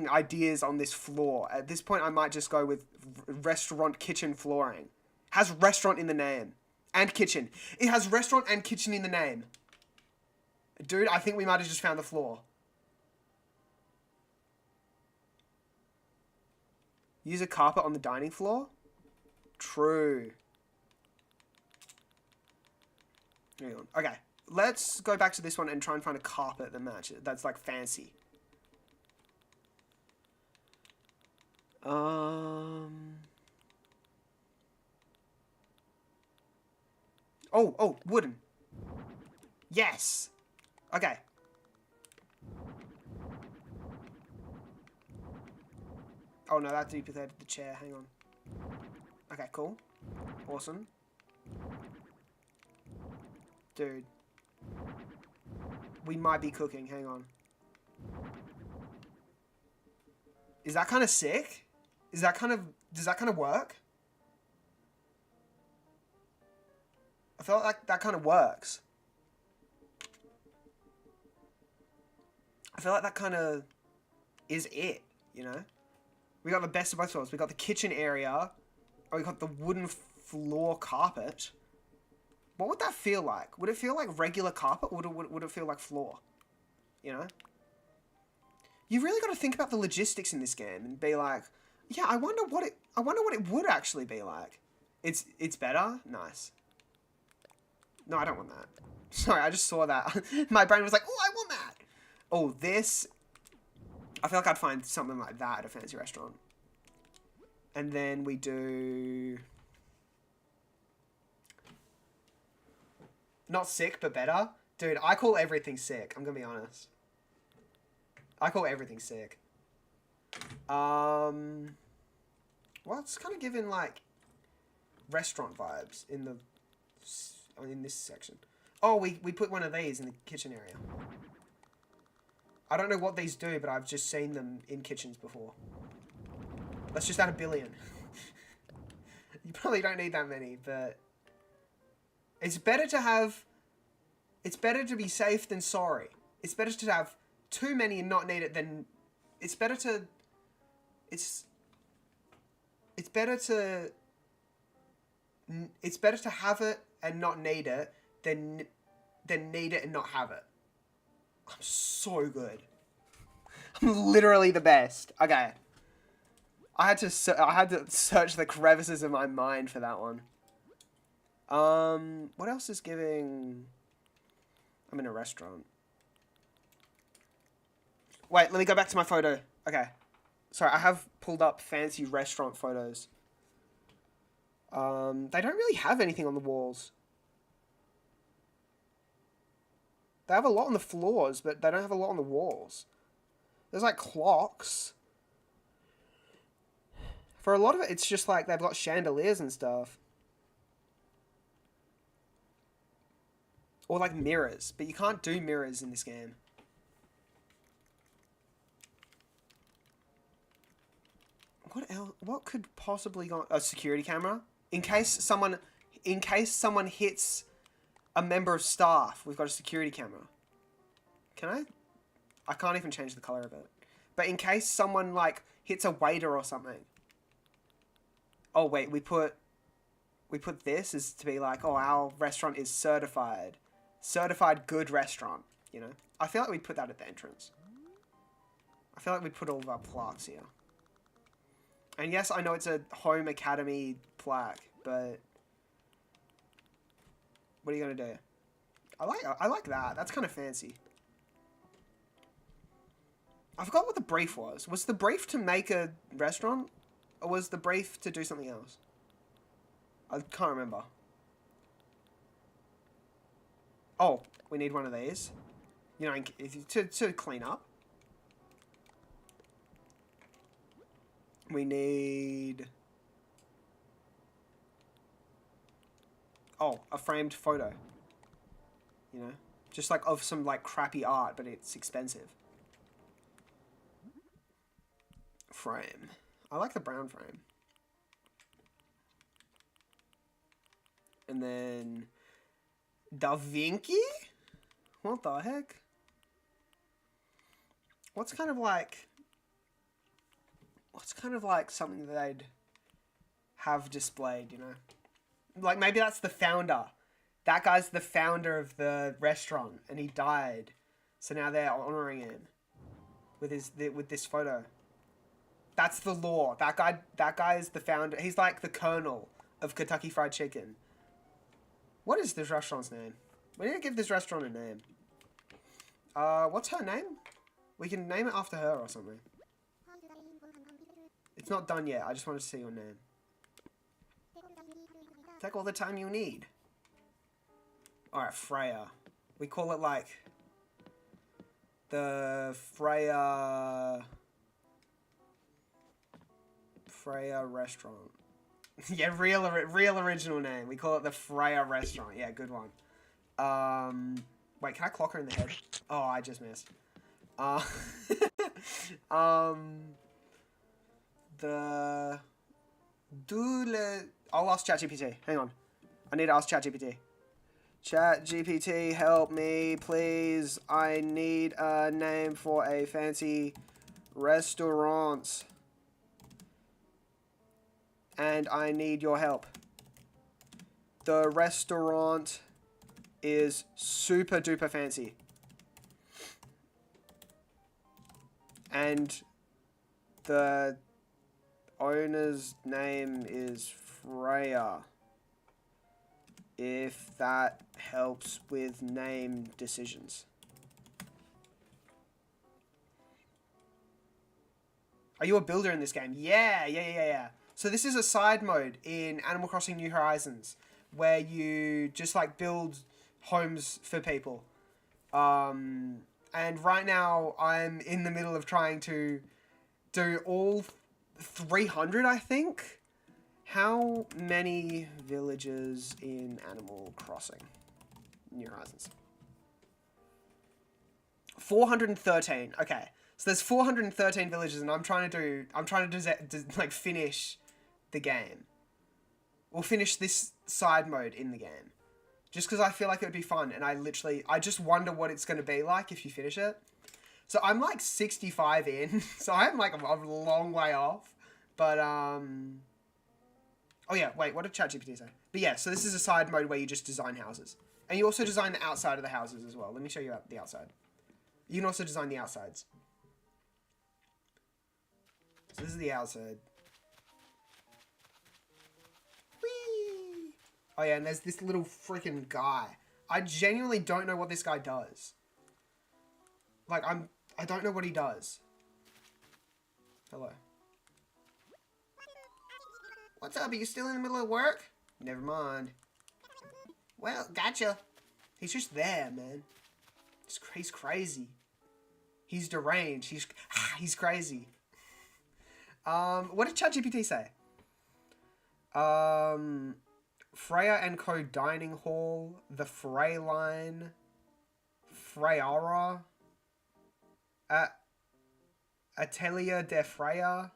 ideas on this floor. At this point, I might just go with restaurant kitchen flooring. Has restaurant in the name. And kitchen. It has restaurant and kitchen in the name. Dude, I think we might have just found the floor. Use a carpet on the dining floor? True. Hang on. Okay. Let's go back to this one and try and find a carpet that matches. That's like fancy. Oh, wooden. Yes. Okay. Oh no, that duplicated the chair. Hang on. Okay, cool. Awesome. Dude. We might be cooking. Hang on. Is that kind of sick? Does that kind of work? I felt like that kind of works. I feel like that kind of is it, you know? We got the best of both worlds. We got the kitchen area. We got the wooden floor carpet. What would that feel like? Would it feel like regular carpet, or would it feel like floor? You know? You really got to think about the logistics in this game and be like, yeah, I wonder what it would actually be like. It's better? Nice. No, I don't want that. Sorry, I just saw that. My brain was like, oh, I want that. Oh, this. I feel like I'd find something like that at a fancy restaurant. And then we do... Not sick, but better. Dude, I call everything sick. I'm going to be honest. I call everything sick. Well, it's kind of giving, like, restaurant vibes in this section. Oh, we put one of these in the kitchen area. I don't know what these do, but I've just seen them in kitchens before. Let's just add 1 billion. You probably don't need that many, but... It's better to have... It's better to be safe than sorry. It's better to have too many and not need it than... It's better to... It's better to... It's better to have it and not need it than need it and not have it. I'm so good. I'm literally the best. Okay. I had to search the crevices of my mind for that one. What else is giving... I'm in a restaurant. Wait, let me go back to my photo. Okay. Sorry, I have pulled up fancy restaurant photos. They don't really have anything on the walls. They have a lot on the floors, but they don't have a lot on the walls. There's like clocks. For a lot of it, it's just like they've got chandeliers and stuff. Or like mirrors, but you can't do mirrors in this game. What else? What could possibly go on? A security camera? In case someone hits a member of staff, we've got a security camera. Can I? I can't even change the color of it. But in case someone like hits a waiter or something. Oh wait, we put this as to be like, oh, our restaurant is certified good restaurant, you know? I feel like we'd put that at the entrance. I feel like we'd put all of our plaques here. And yes, I know it's a home academy plaque, but what are you gonna do? I like that. That's kind of fancy. I forgot what the brief was. Was the brief to make a restaurant, or was the brief to do something else? I can't remember. Oh, we need one of these. You know, to clean up. We need... Oh, a framed photo. You know? Just like of some like crappy art, but it's expensive. Frame. I like the brown frame. And then Da Vinci? What the heck? What's kind of like something that they'd have displayed, you know? Like maybe that's the founder. That guy's the founder of the restaurant and he died. So now they're honoring him with this photo. That's the law. That guy is the founder. He's like the colonel of Kentucky Fried Chicken. What is this restaurant's name? We need to give this restaurant a name. What's her name? We can name it after her or something. It's not done yet. I just wanted to see your name. Take all the time you need. Alright, Freya. We call it like the Freya restaurant. Yeah, real original name. We call it the Freya restaurant. Yeah, good one. Wait, can I clock her in the head? Oh, I just missed. I I'll ask ChatGPT. Hang on. I need to ask ChatGPT. ChatGPT, help me, please. I need a name for a fancy restaurant. And I need your help. The restaurant is super duper fancy. And the owner's name is Freya. If that helps with name decisions. Are you a builder in this game? Yeah. So this is a side mode in Animal Crossing New Horizons where you just like build homes for people. And right now I'm in the middle of trying to do all 300, I think. How many villages in Animal Crossing New Horizons? 413. Okay. So there's 413 villages and I'm trying to like finish the game. Or finish this side mode in the game. Just because I feel like it would be fun and I just wonder what it's going to be like if you finish it. So I'm like 65 in, so I'm like a long way off. But, oh yeah, wait, what did ChatGPT say? But yeah, so this is a side mode where you just design houses. And you also design the outside of the houses as well. Let me show you the outside. You can also design the outsides. So this is the outside. Whee! Oh yeah, and there's this little freaking guy. I genuinely don't know what this guy does. Like, I don't know what he does. Hello. What's up? Are you still in the middle of work? Never mind. Well, gotcha. He's just there, man. He's crazy. He's deranged. He's crazy. What did ChatGPT say? Freya and Co. Dining Hall, the Frey Line, Freyara, Atelier de Freya.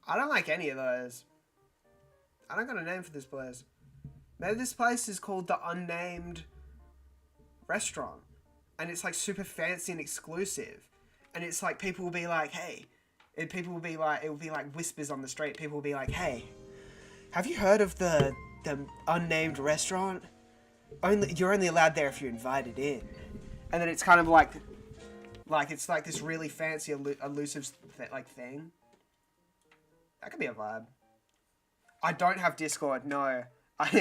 I don't like any of those. I don't got a name for this place. Maybe this place is called the Unnamed Restaurant. And it's like super fancy and exclusive. And it's like people will be like, hey. It will be like whispers on the street. People will be like, hey, have you heard of the Unnamed Restaurant? You're only allowed there if you're invited in. And then it's kind of like it's like this really fancy, elusive thing. That could be a vibe. I don't have Discord, no. I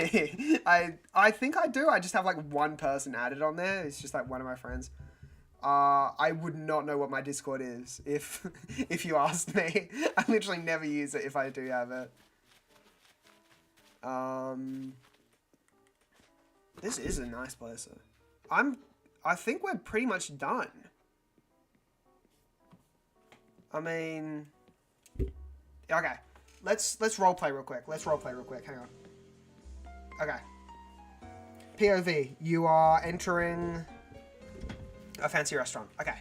think I do. I just have like one person added on there. It's just like one of my friends. I would not know what my Discord is if you asked me. I literally never use it if I do have it. This is a nice place. I think we're pretty much done. I mean, okay. Let's roleplay real quick. Hang on. Okay. POV. You are entering a fancy restaurant. Okay.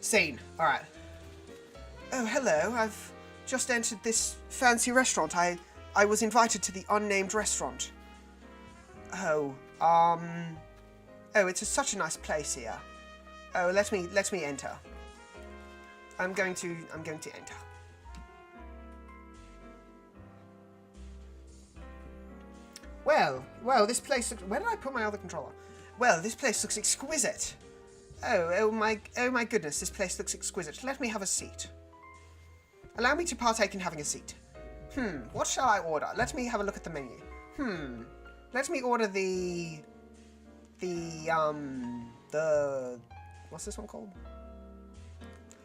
Scene. Alright. Oh, hello. I've just entered this fancy restaurant. I was invited to the unnamed restaurant. Oh, oh, it's such a nice place here. Oh, let me enter. I'm going to enter. Well, this place looks... Where did I put my other controller? Well, this place looks exquisite. Oh my goodness, this place looks exquisite. Let me have a seat. Allow me to partake in having a seat. What shall I order? Let me have a look at the menu. Let me order the... What's this one called?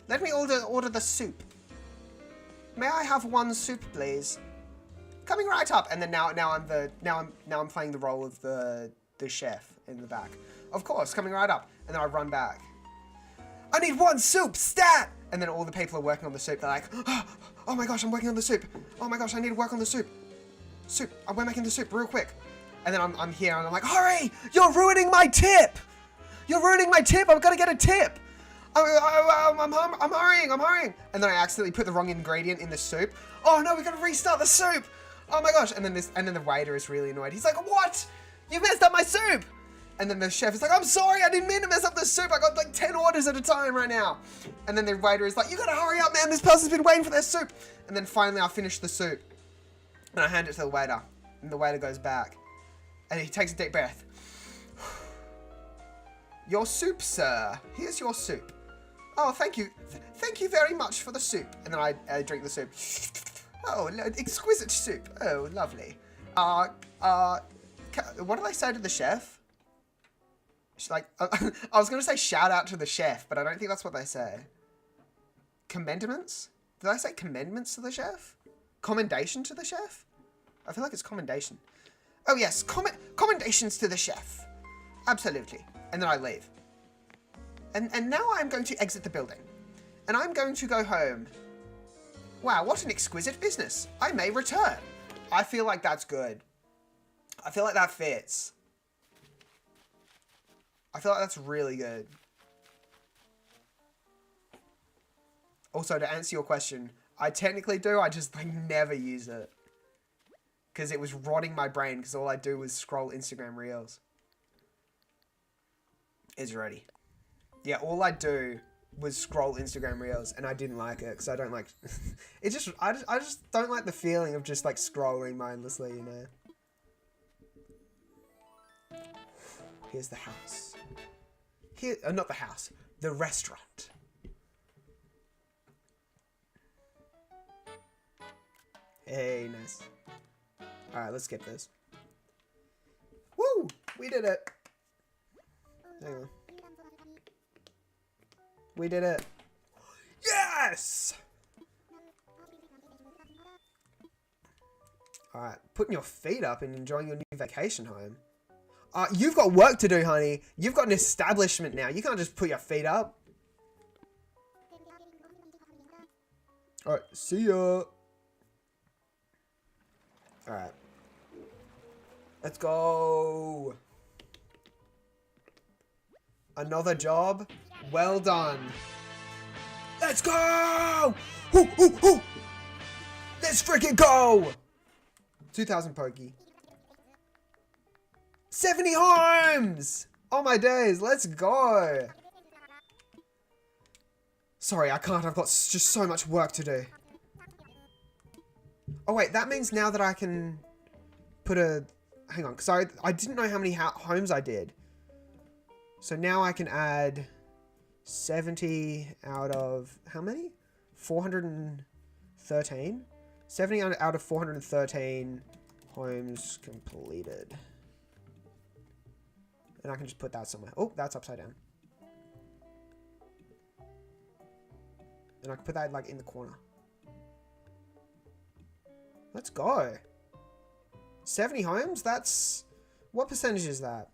Let me order the soup. May I have one soup, please? Coming right up. And then now I'm playing the role of the chef in the back. Of course, coming right up. And then I run back. I need one soup, stat! And then all the people are working on the soup. They're like, oh my gosh, I'm working on the soup. Oh my gosh, I need to work on the soup. We're making the soup real quick. And then I'm here and I'm like, hurry! You're ruining my tip! You're ruining my tip! I've got to get a tip! I'm hurrying! And then I accidentally put the wrong ingredient in the soup. Oh no, we got to restart the soup! Oh my gosh! And then the waiter is really annoyed. He's like, what? You messed up my soup! And then the chef is like, I'm sorry, I didn't mean to mess up the soup. I got like 10 orders at a time right now. And then the waiter is like, you gotta hurry up, man. This person's been waiting for their soup. And then finally I finish the soup. And I hand it to the waiter. And the waiter goes back. And he takes a deep breath. Your soup, sir. Here's your soup. Oh, thank you. Thank you very much for the soup. And then I drink the soup. Oh, exquisite soup. Oh, lovely. What did I say to the chef? She's like, I was going to say shout out to the chef, but I don't think that's what they say. Commendaments? Did I say commendments to the chef? Commendation to the chef? I feel like it's commendation. Oh yes, commendations to the chef. Absolutely. And then I leave. And now I'm going to exit the building. And I'm going to go home. Wow, what an exquisite business. I may return. I feel like that's good. I feel like that fits. I feel like that's really good. Also, to answer your question, I technically do, I just like never use it. Because it was rotting my brain, because all I do was scroll Instagram Reels. Is ready. Yeah, all I do was scroll Instagram Reels, and I didn't like it, because I don't like... I just don't like the feeling of just like scrolling mindlessly, you know? Here's the house. Here, not the house, the restaurant. Hey, nice. Alright, let's skip this. Woo! We did it! Hang on. We did it. Yes! Alright, putting your feet up and enjoying your new vacation home. You've got work to do, honey. You've got an establishment now. You can't just put your feet up. Alright, see ya. Alright. Let's go. Another job. Well done. Let's go! Hoo, hoo, hoo. Let's freaking go! 2,000 pokey. 70 homes! Oh my days, let's go! Sorry, I can't. I've got just so much work to do. Oh wait, that means now that I can put a... Hang on, because I didn't know how many homes I did. So now I can add 70 out of... How many? 413? 70 out of 413 homes completed. And I can just put that somewhere. Oh, that's upside down. And I can put that like in the corner. Let's go. 70 homes? That's... What percentage is that?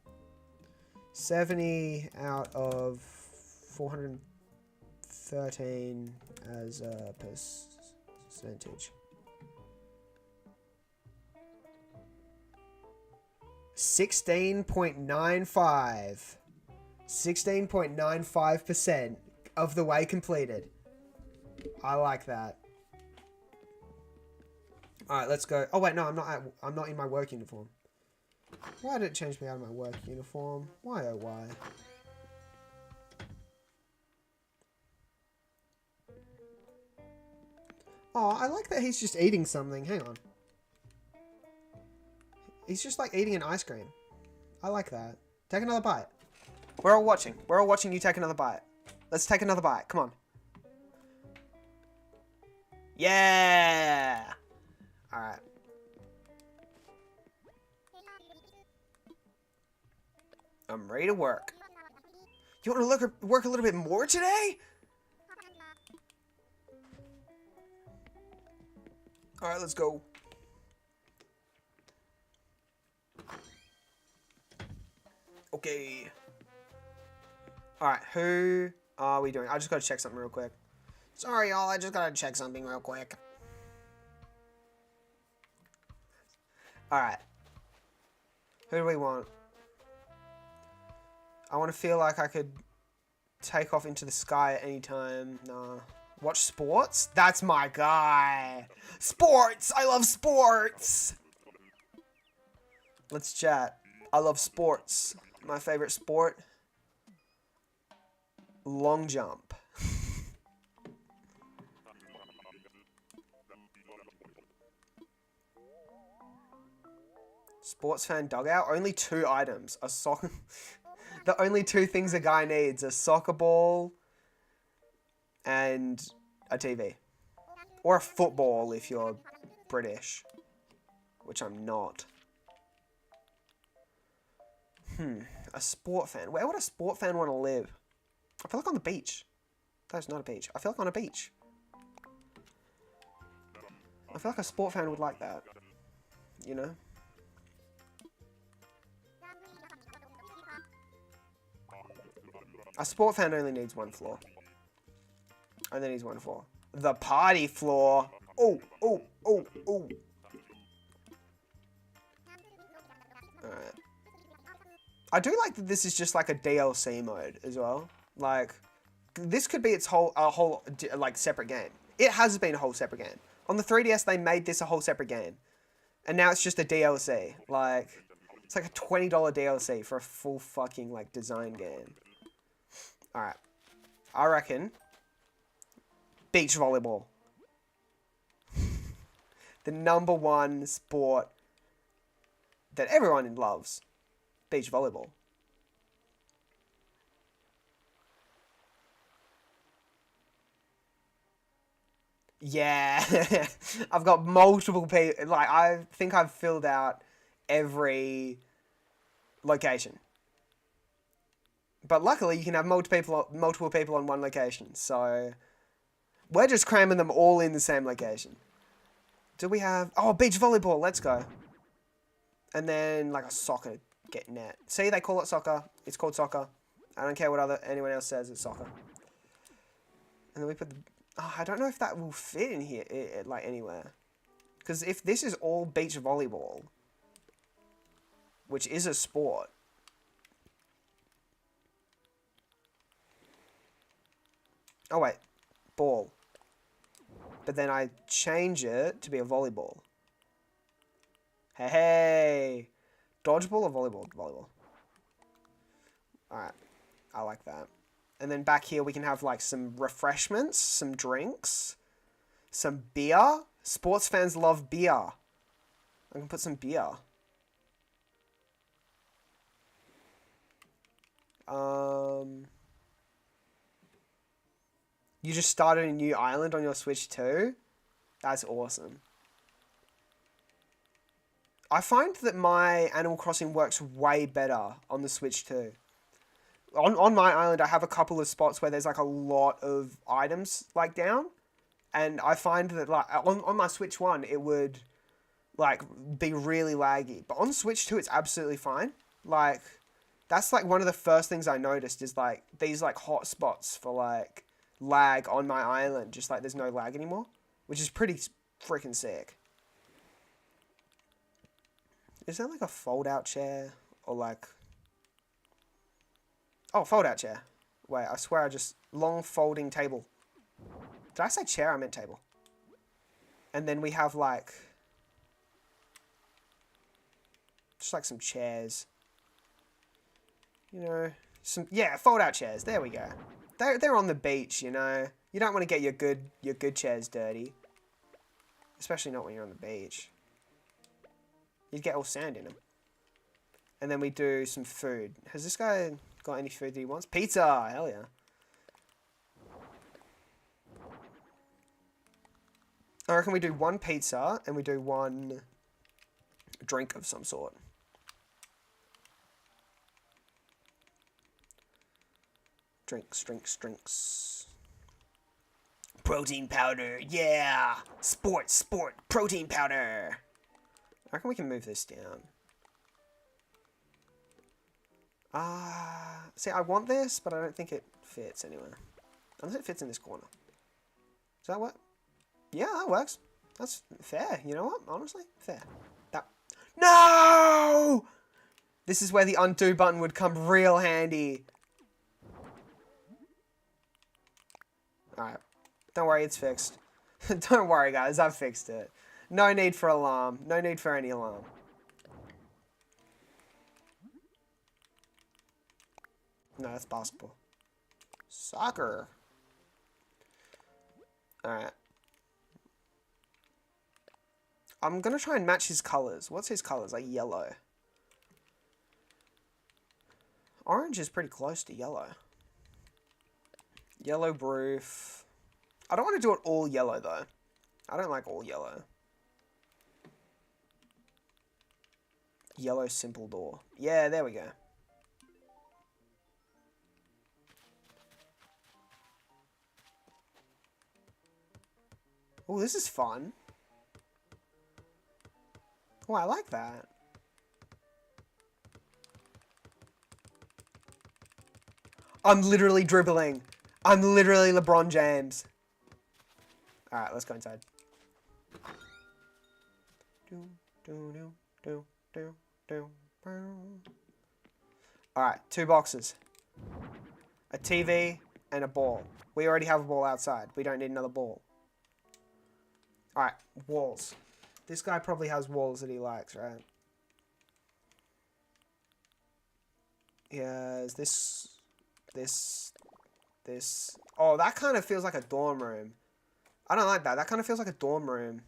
70 out of 413 as a percentage. 16.95. 16.95%. of the way completed. I like that. Alright, let's go. Oh wait, no, I'm not in my work uniform. Why did it change me out of my work uniform? Why oh why? Oh, I like that he's just eating something. Hang on. He's just like eating an ice cream. I like that. Take another bite. We're all watching. We're all watching you take another bite. Let's take another bite. Come on. Yeah! Alright. I'm ready to work. You want to work a little bit more today? Alright, let's go. Okay. Alright, who are we doing? I just gotta check something real quick. Sorry, y'all, I just gotta check something real quick. Alright. Who do we want? I want to feel like I could take off into the sky at any time. Nah. Watch sports? That's my guy. Sports! I love sports! Let's chat. I love sports. My favorite sport? Long jump. Sports fan dugout? Only 2 items. A soccer... The only 2 things a guy needs. A soccer ball and a TV. Or a football if you're British. Which I'm not. A sport fan. Where would a sport fan want to live? I feel like on the beach. That's not a beach. I feel like on a beach. I feel like a sport fan would like that. You know? A sport fan only needs 1 floor. Only needs 1 floor. The party floor. Oh, oh, oh, oh. Alright. I do like that this is just like a DLC mode as well. Like, this could be its whole like separate game. It has been a whole separate game. On the 3DS, they made this a whole separate game. And now it's just a DLC. Like, it's like a $20 DLC for a full fucking, like, design game. Alright. I reckon beach volleyball. The #1 sport that everyone loves. Beach volleyball. Yeah. I've got multiple people. Like, I think I've filled out every location. But luckily, you can have multiple people on one location. So, we're just cramming them all in the same location. Do we have... Oh, beach volleyball. Let's go. And then, like, a soccer net. See, they call it soccer. It's called soccer. I don't care what anyone else says. It's soccer. And then we put the... Oh, I don't know if that will fit in here, like, anywhere. Because if this is all beach volleyball, which is a sport... Oh, wait. Ball. But then I change it to be a volleyball. Hey! Dodgeball or volleyball? Volleyball. Alright. I like that. And then back here we can have, like, some refreshments, some drinks, some beer. Sports fans love beer. I can put some beer. You just started a new island on your Switch too? That's awesome. I find that my Animal Crossing works way better on the Switch too. On my island, I have a couple of spots where there's like a lot of items like down. And I find that like on my Switch 1, it would like be really laggy. But on Switch 2, it's absolutely fine. Like, that's like one of the first things I noticed is like these like hot spots for like lag on my island. Just like there's no lag anymore, which is pretty freaking sick. Is there like a fold out chair or like... Oh, fold out chair. Wait, I swear I just... Long folding table. Did I say chair? I meant table. And then we have, like... Just, like, some chairs. You know... Some... Yeah, fold-out chairs. There we go. They're on the beach, you know. You don't want to get your good chairs dirty. Especially not when you're on the beach. You'd get all sand in them. And then we do some food. Has this guy got any food that he wants? Pizza! Hell yeah. I reckon we do one pizza and we do one drink of some sort. Drinks. Protein powder, yeah! Sport, protein powder! I reckon we can move this down. See, I want this, but I don't think it fits anywhere. Unless it fits in this corner. Does that work? Yeah, that works. That's fair. You know what? Honestly, fair. That. No! This is where the undo button would come real handy. Alright. Don't worry, it's fixed. Don't worry, guys. I've fixed it. No need for alarm. No need for any alarm. No, that's basketball. Soccer. Alright. I'm going to try and match his colours. What's his colours? Like yellow. Orange is pretty close to yellow. Yellow roof. I don't want to do it all yellow, though. I don't like all yellow. Yellow simple door. Yeah, there we go. Oh, this is fun. Oh, I like that. I'm literally dribbling. I'm literally LeBron James. Alright, let's go inside. Alright, 2 boxes. A TV and a ball. We already have a ball outside. We don't need another ball. Alright, walls. This guy probably has walls that he likes, right? He has this. Oh, that kind of feels like a dorm room. I don't like that. That kind of feels like a dorm room.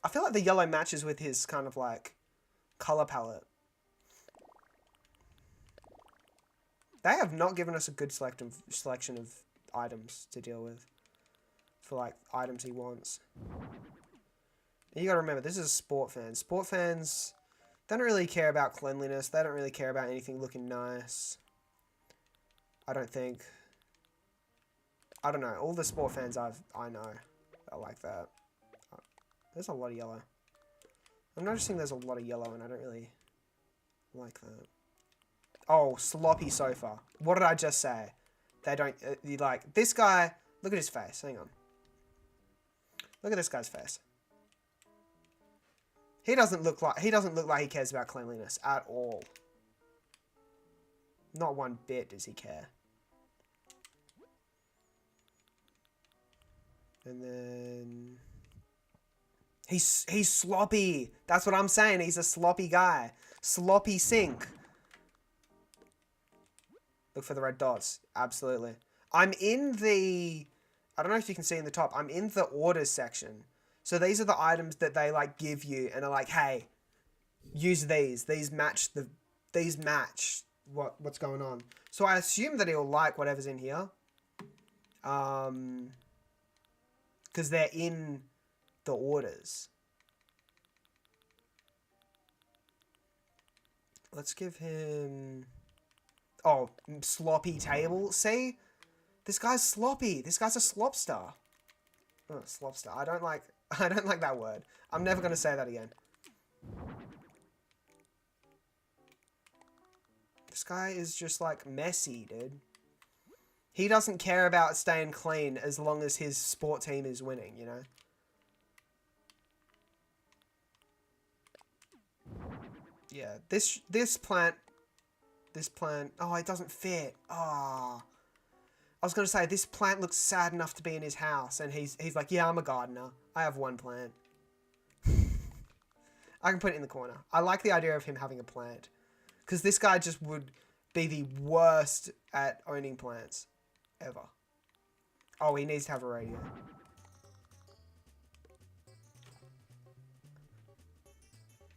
I feel like the yellow matches with his kind of like color palette. They have not given us a good selection of items to deal with. For like items he wants. And you gotta remember, this is a sport fan. Sport fans don't really care about cleanliness. They don't really care about anything looking nice. I don't think. I don't know. All the sport fans I know are like that. There's a lot of yellow. I'm noticing there's a lot of yellow and I don't really like that. Oh, sloppy sofa. What did I just say? They don't... like, this guy... Look at his face. Hang on. Look at this guy's face. He doesn't look like he cares about cleanliness at all. Not one bit does he care. And then he's sloppy. That's what I'm saying. He's a sloppy guy. Sloppy sink. Look for the red dots. Absolutely. I'm in the... I don't know if you can see in the top. I'm in the orders section. So these are the items that they like give you and are like, hey, use these. These match what's going on. So I assume that he'll like whatever's in here. Because they're in the orders. Let's give him... Oh, sloppy table. See? This guy's sloppy. This guy's a slopster. Oh, slopster. I don't like that word. I'm never going to say that again. This guy is just like messy, dude. He doesn't care about staying clean as long as his sport team is winning, you know? Yeah, this plant This plant... Oh, it doesn't fit. Ah. I was going to say, this plant looks sad enough to be in his house. And he's like, yeah, I'm a gardener. I have one plant. I can put it in the corner. I like the idea of him having a plant. Because this guy just would be the worst at owning plants. Ever. Oh, he needs to have a radio.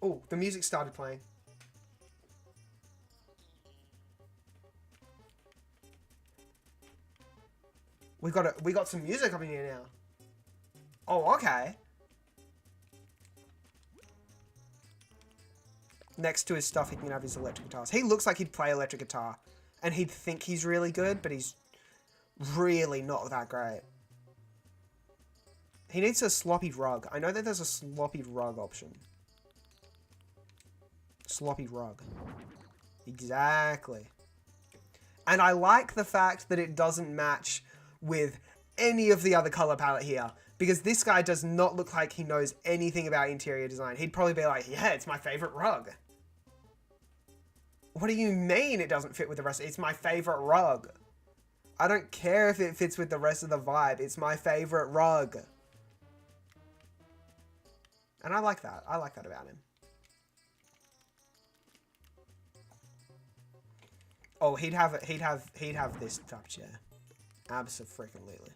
Oh, the music started playing. We got some music up in here now. Oh, okay. Next to his stuff, he can have his electric guitars. He looks like he'd play electric guitar. And he'd think he's really good, but he's really not that great. He needs a sloppy rug. I know that there's a sloppy rug option. Sloppy rug. Exactly. And I like the fact that it doesn't match with any of the other color palette here. Because this guy does not look like he knows anything about interior design. He'd probably be like, yeah, it's my favorite rug. What do you mean it doesn't fit with the rest? It's my favorite rug. I don't care if it fits with the rest of the vibe. It's my favorite rug. And I like that. I like that about him. Oh, he'd have this type of chair. Abso-freaking-lutely.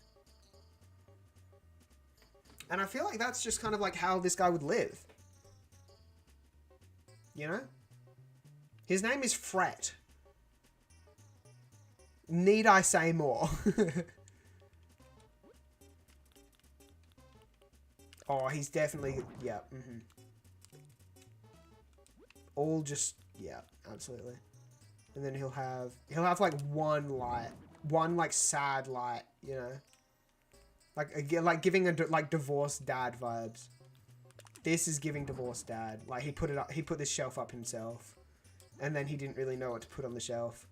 And I feel like that's just kind of like how this guy would live. You know? His name is Fret. Need I say more? Oh, he's definitely... Yeah. Mm-hmm. All just... Yeah, absolutely. And then he'll have like one light. One, like, sad light, you know? Like giving like divorced dad vibes. This is giving divorced dad. Like, he put this shelf up himself. And then he didn't really know what to put on the shelf.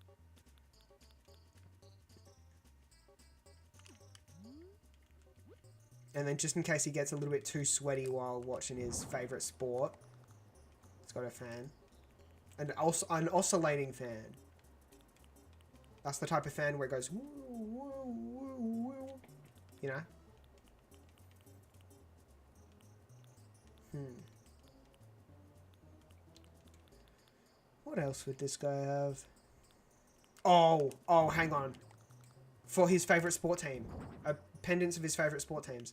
And then just in case he gets a little bit too sweaty while watching his favourite sport, it's got a fan. And also an oscillating fan. That's the type of fan where it goes woo, woo, woo, woo. You know? What else would this guy have? Oh, hang on. For his favourite sport team. Pendants of his favourite sport teams.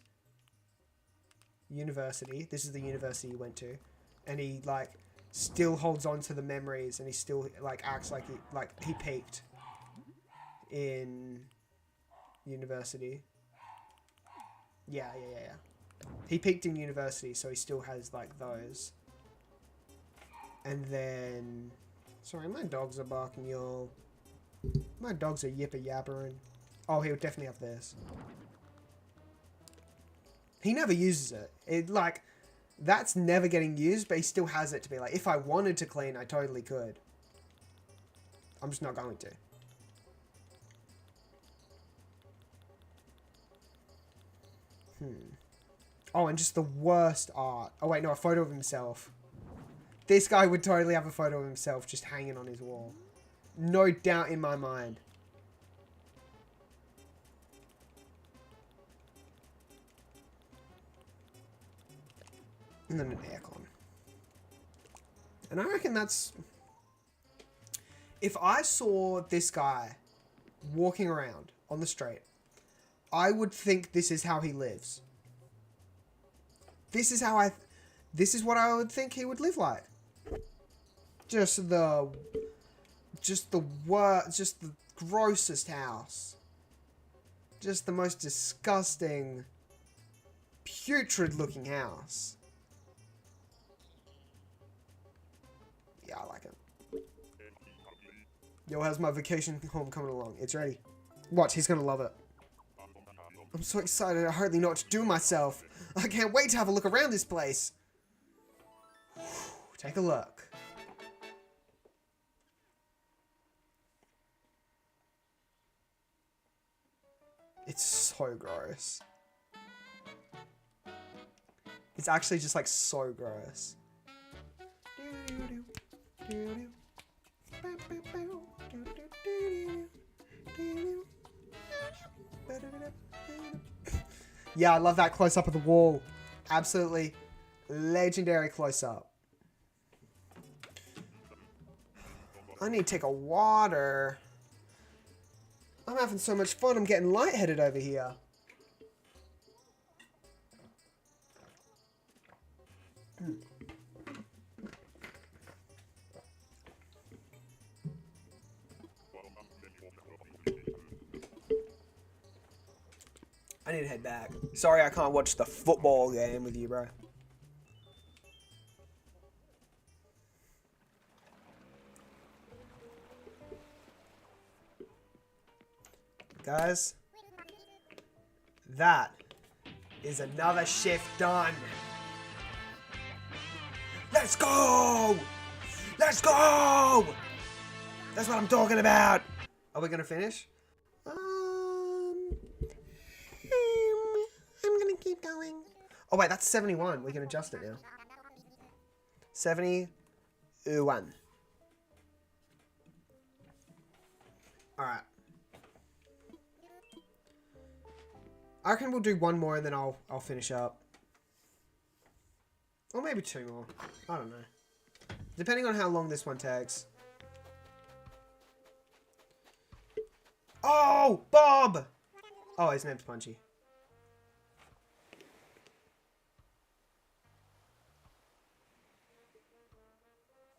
University. This is the university he went to. And he, like, still holds on to the memories and he still, like, acts like he peaked in university. Yeah. He peaked in university, so he still has, like, those. And then... Sorry, my dogs are barking, y'all. My dogs are yipper-yappering. Oh, he would definitely have this. He never uses it. Like, that's never getting used, but he still has it to be like, if I wanted to clean, I totally could. I'm just not going to. Oh, and just the worst art. Oh, wait, no, a photo of himself. This guy would totally have a photo of himself just hanging on his wall. No doubt in my mind. And then an aircon. And I reckon that's... If I saw this guy walking around on the street, I would think this is how he lives. This is how this is what I would think he would live like. Just the grossest house. Just the most disgusting, putrid looking house. Yeah, I like it. Yo, how's my vacation home coming along? It's ready. Watch, he's gonna love it. I'm so excited, I hardly know what to do with myself. I can't wait to have a look around this place. Take a look. It's so gross. It's actually just like so gross. Yeah, I love that close-up of the wall. Absolutely legendary close-up. I need to take a water. I'm having so much fun. I'm getting lightheaded over here. I need to head back. Sorry I can't watch the football game with you, bro. Guys, that is another shift done. Let's go! Let's go! That's what I'm talking about. Are we gonna finish? I'm gonna keep going. Oh wait, that's 71. We can adjust it now. 71. Alright. I reckon we'll do one more and then I'll finish up. Or maybe two more. I don't know. Depending on how long this one takes. Oh! Bob! Oh, his name's Punchy.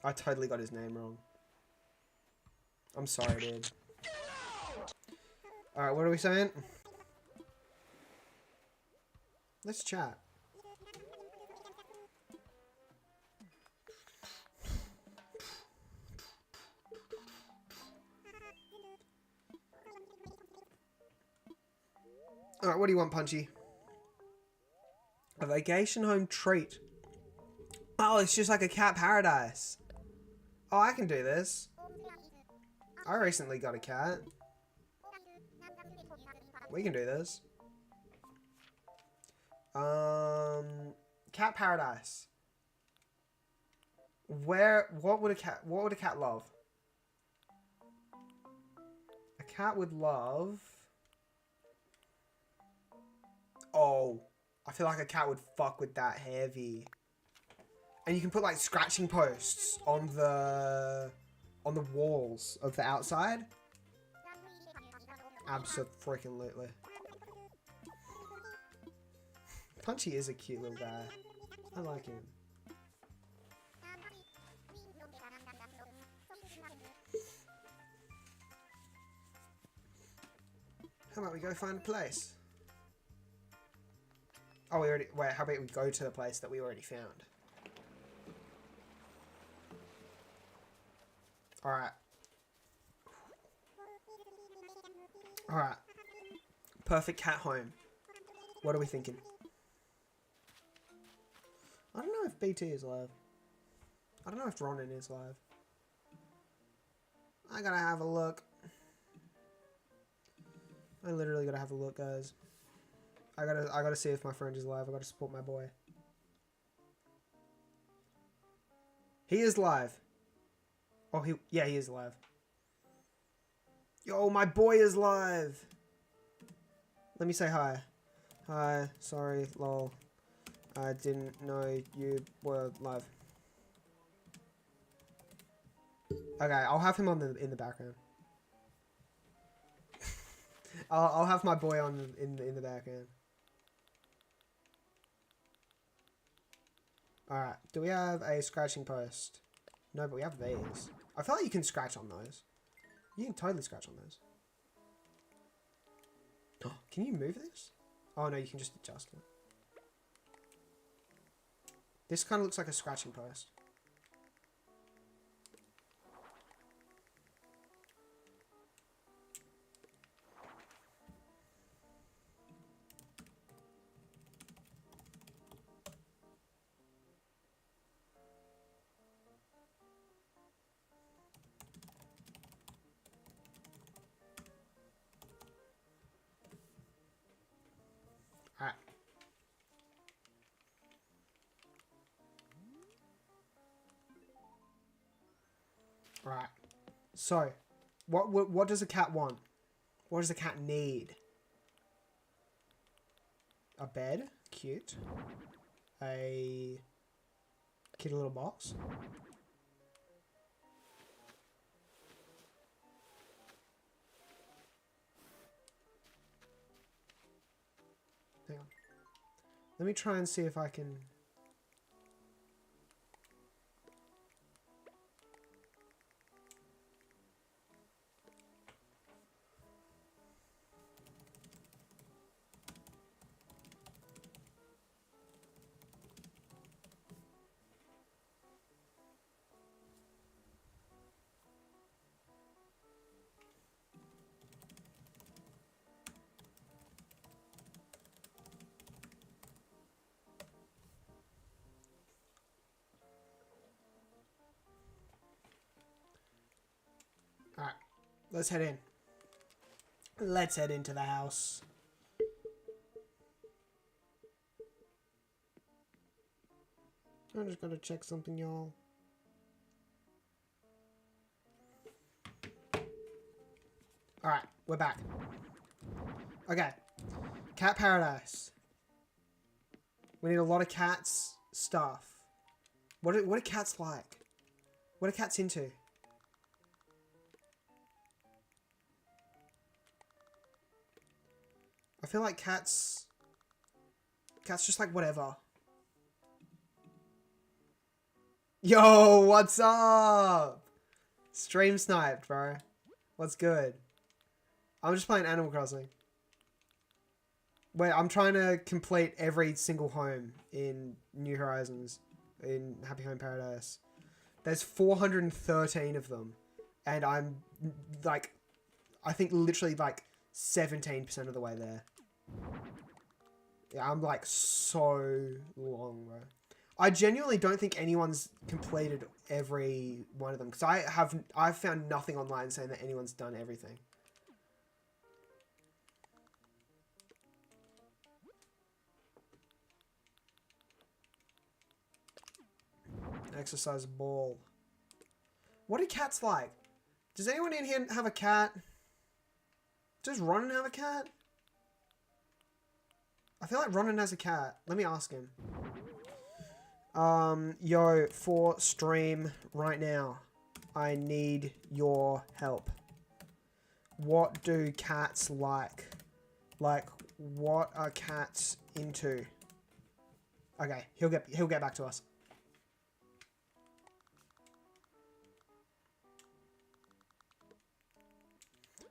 I totally got his name wrong. I'm sorry, dude. Alright, what are we saying? Let's chat. Alright, what do you want, Punchy? A vacation home treat. Oh, it's just like a cat paradise. Oh, I can do this. I recently got a cat. We can do this. Cat paradise. What would a cat love? A cat would love... Oh, I feel like a cat would fuck with that heavy. And you can put like scratching posts on the walls of the outside. Abso-freaking-lutely. Punchy is a cute little guy. I like him. How about we go find a place? Oh, wait, how about we go to the place that we already found? Alright. Alright. Perfect cat home. What are we thinking? I don't know if BT is live. I don't know if Ronin is live. I gotta have a look. I literally gotta have a look, guys. I gotta see if my friend is live. I gotta support my boy. He is live. Oh, he is live. Yo, my boy is live. Let me say hi. Hi, sorry, lol. I didn't know you were live. Okay, I'll have him on in the background. I'll have my boy on in the background. Alright, do we have a scratching post? No, but we have these. I feel like you can scratch on those. You can totally scratch on those. Can you move this? Oh no, you can just adjust it. This kind of looks like a scratching post. Alright. Alright. So, what does a cat want? What does a cat need? A bed. Cute. A kitty little box. Hang on. Let me try and see if I can... Alright, let's head in. Let's head into the house. I'm just gonna check something, y'all. Alright, we're back. Okay. Cat paradise. We need a lot of cats stuff. What are cats like? What are cats into? I feel like cats just like whatever. Yo, what's up? Stream sniped, bro. What's good? I'm just playing Animal Crossing. Wait, I'm trying to complete every single home in New Horizons, in Happy Home Paradise. There's 413 of them. And I'm, like, I think literally, like, 17% of the way there. Yeah, I'm, like, so long, bro. I genuinely don't think anyone's completed every one of them. Because I've found nothing online saying that anyone's done everything. Exercise ball. What are cats like? Does anyone in here have a cat? Does Ronan have a cat? I feel like Ronan has a cat. Let me ask him. Yo, for stream right now, I need your help. What do cats like? Like, what are cats into? Okay, he'll get back to us.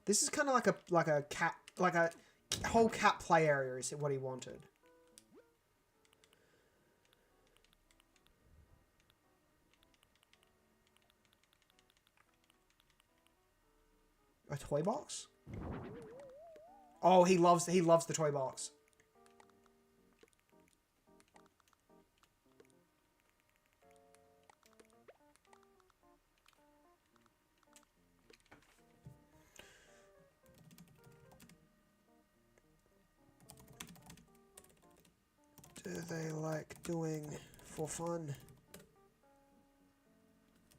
This is kind of like a cat, like a whole cat play area is what he wanted. A toy box? Oh, he loves the toy box. Do they like doing for fun?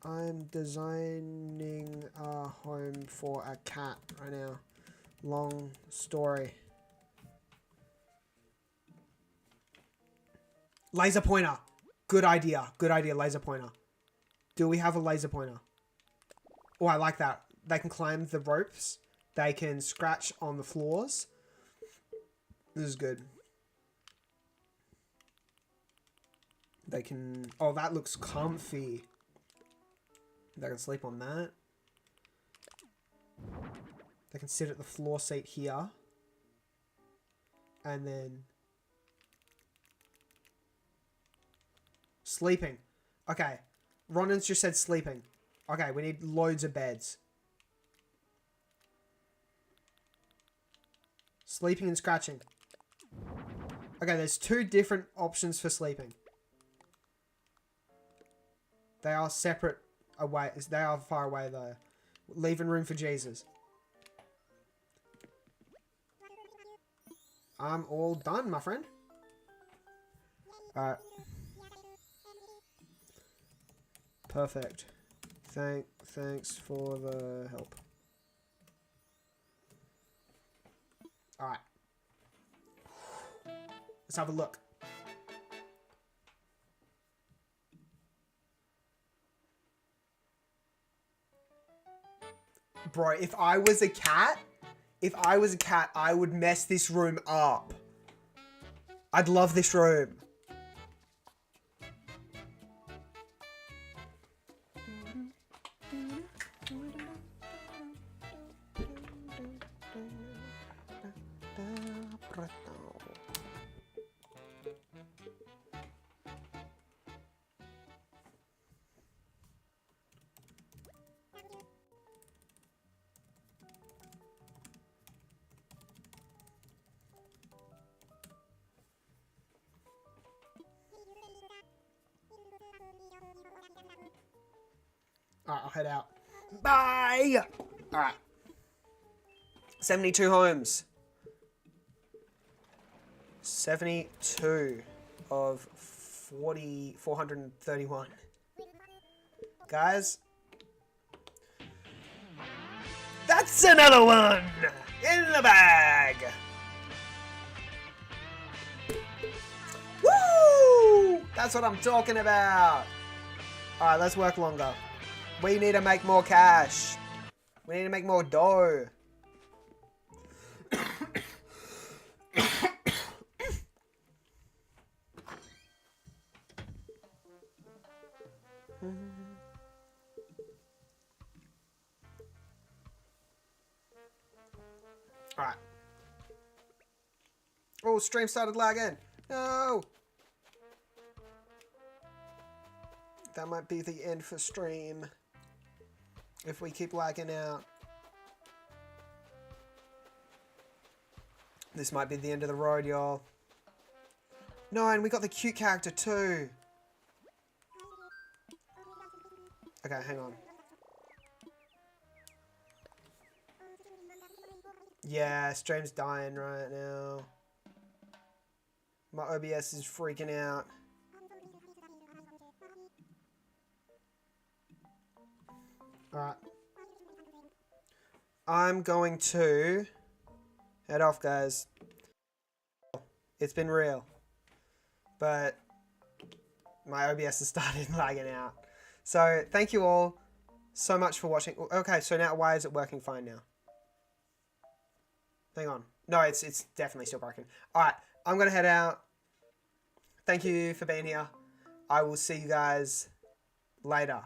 I'm designing a home for a cat right now. Long story. Laser pointer. Good idea. Good idea, laser pointer. Do we have a laser pointer? Oh, I like that. They can climb the ropes. They can scratch on the floors. This is good. They can... Oh, that looks comfy. They can sleep on that. They can sit at the floor seat here. And then... Sleeping. Okay. Ronan's just said sleeping. Okay, we need loads of beds. Sleeping and scratching. Okay, there's two different options for sleeping. They are separate away. They are far away though. Leaving room for Jesus. I'm all done, my friend. Alright. Perfect. Thanks for the help. Alright. Let's have a look. Bro, if I was a cat, I would mess this room up. I'd love this room. Alright, I'll head out. Bye! Alright. 72 homes. 72 of 431. Guys. That's another one! In the bag! Woo! That's what I'm talking about. Alright, let's work longer. We need to make more cash. We need to make more dough. Alright. Oh, stream started lagging. No! That might be the end for stream. If we keep lagging out. This might be the end of the road, y'all. No, and we got the cute character too. Okay, hang on. Yeah, stream's dying right now. My OBS is freaking out. Alright. I'm going to head off, guys. It's been real. But my OBS has started lagging out. So, thank you all so much for watching. Okay, so now why is it working fine now? Hang on. No, it's definitely still broken. Alright, I'm going to head out. Thank you for being here. I will see you guys later.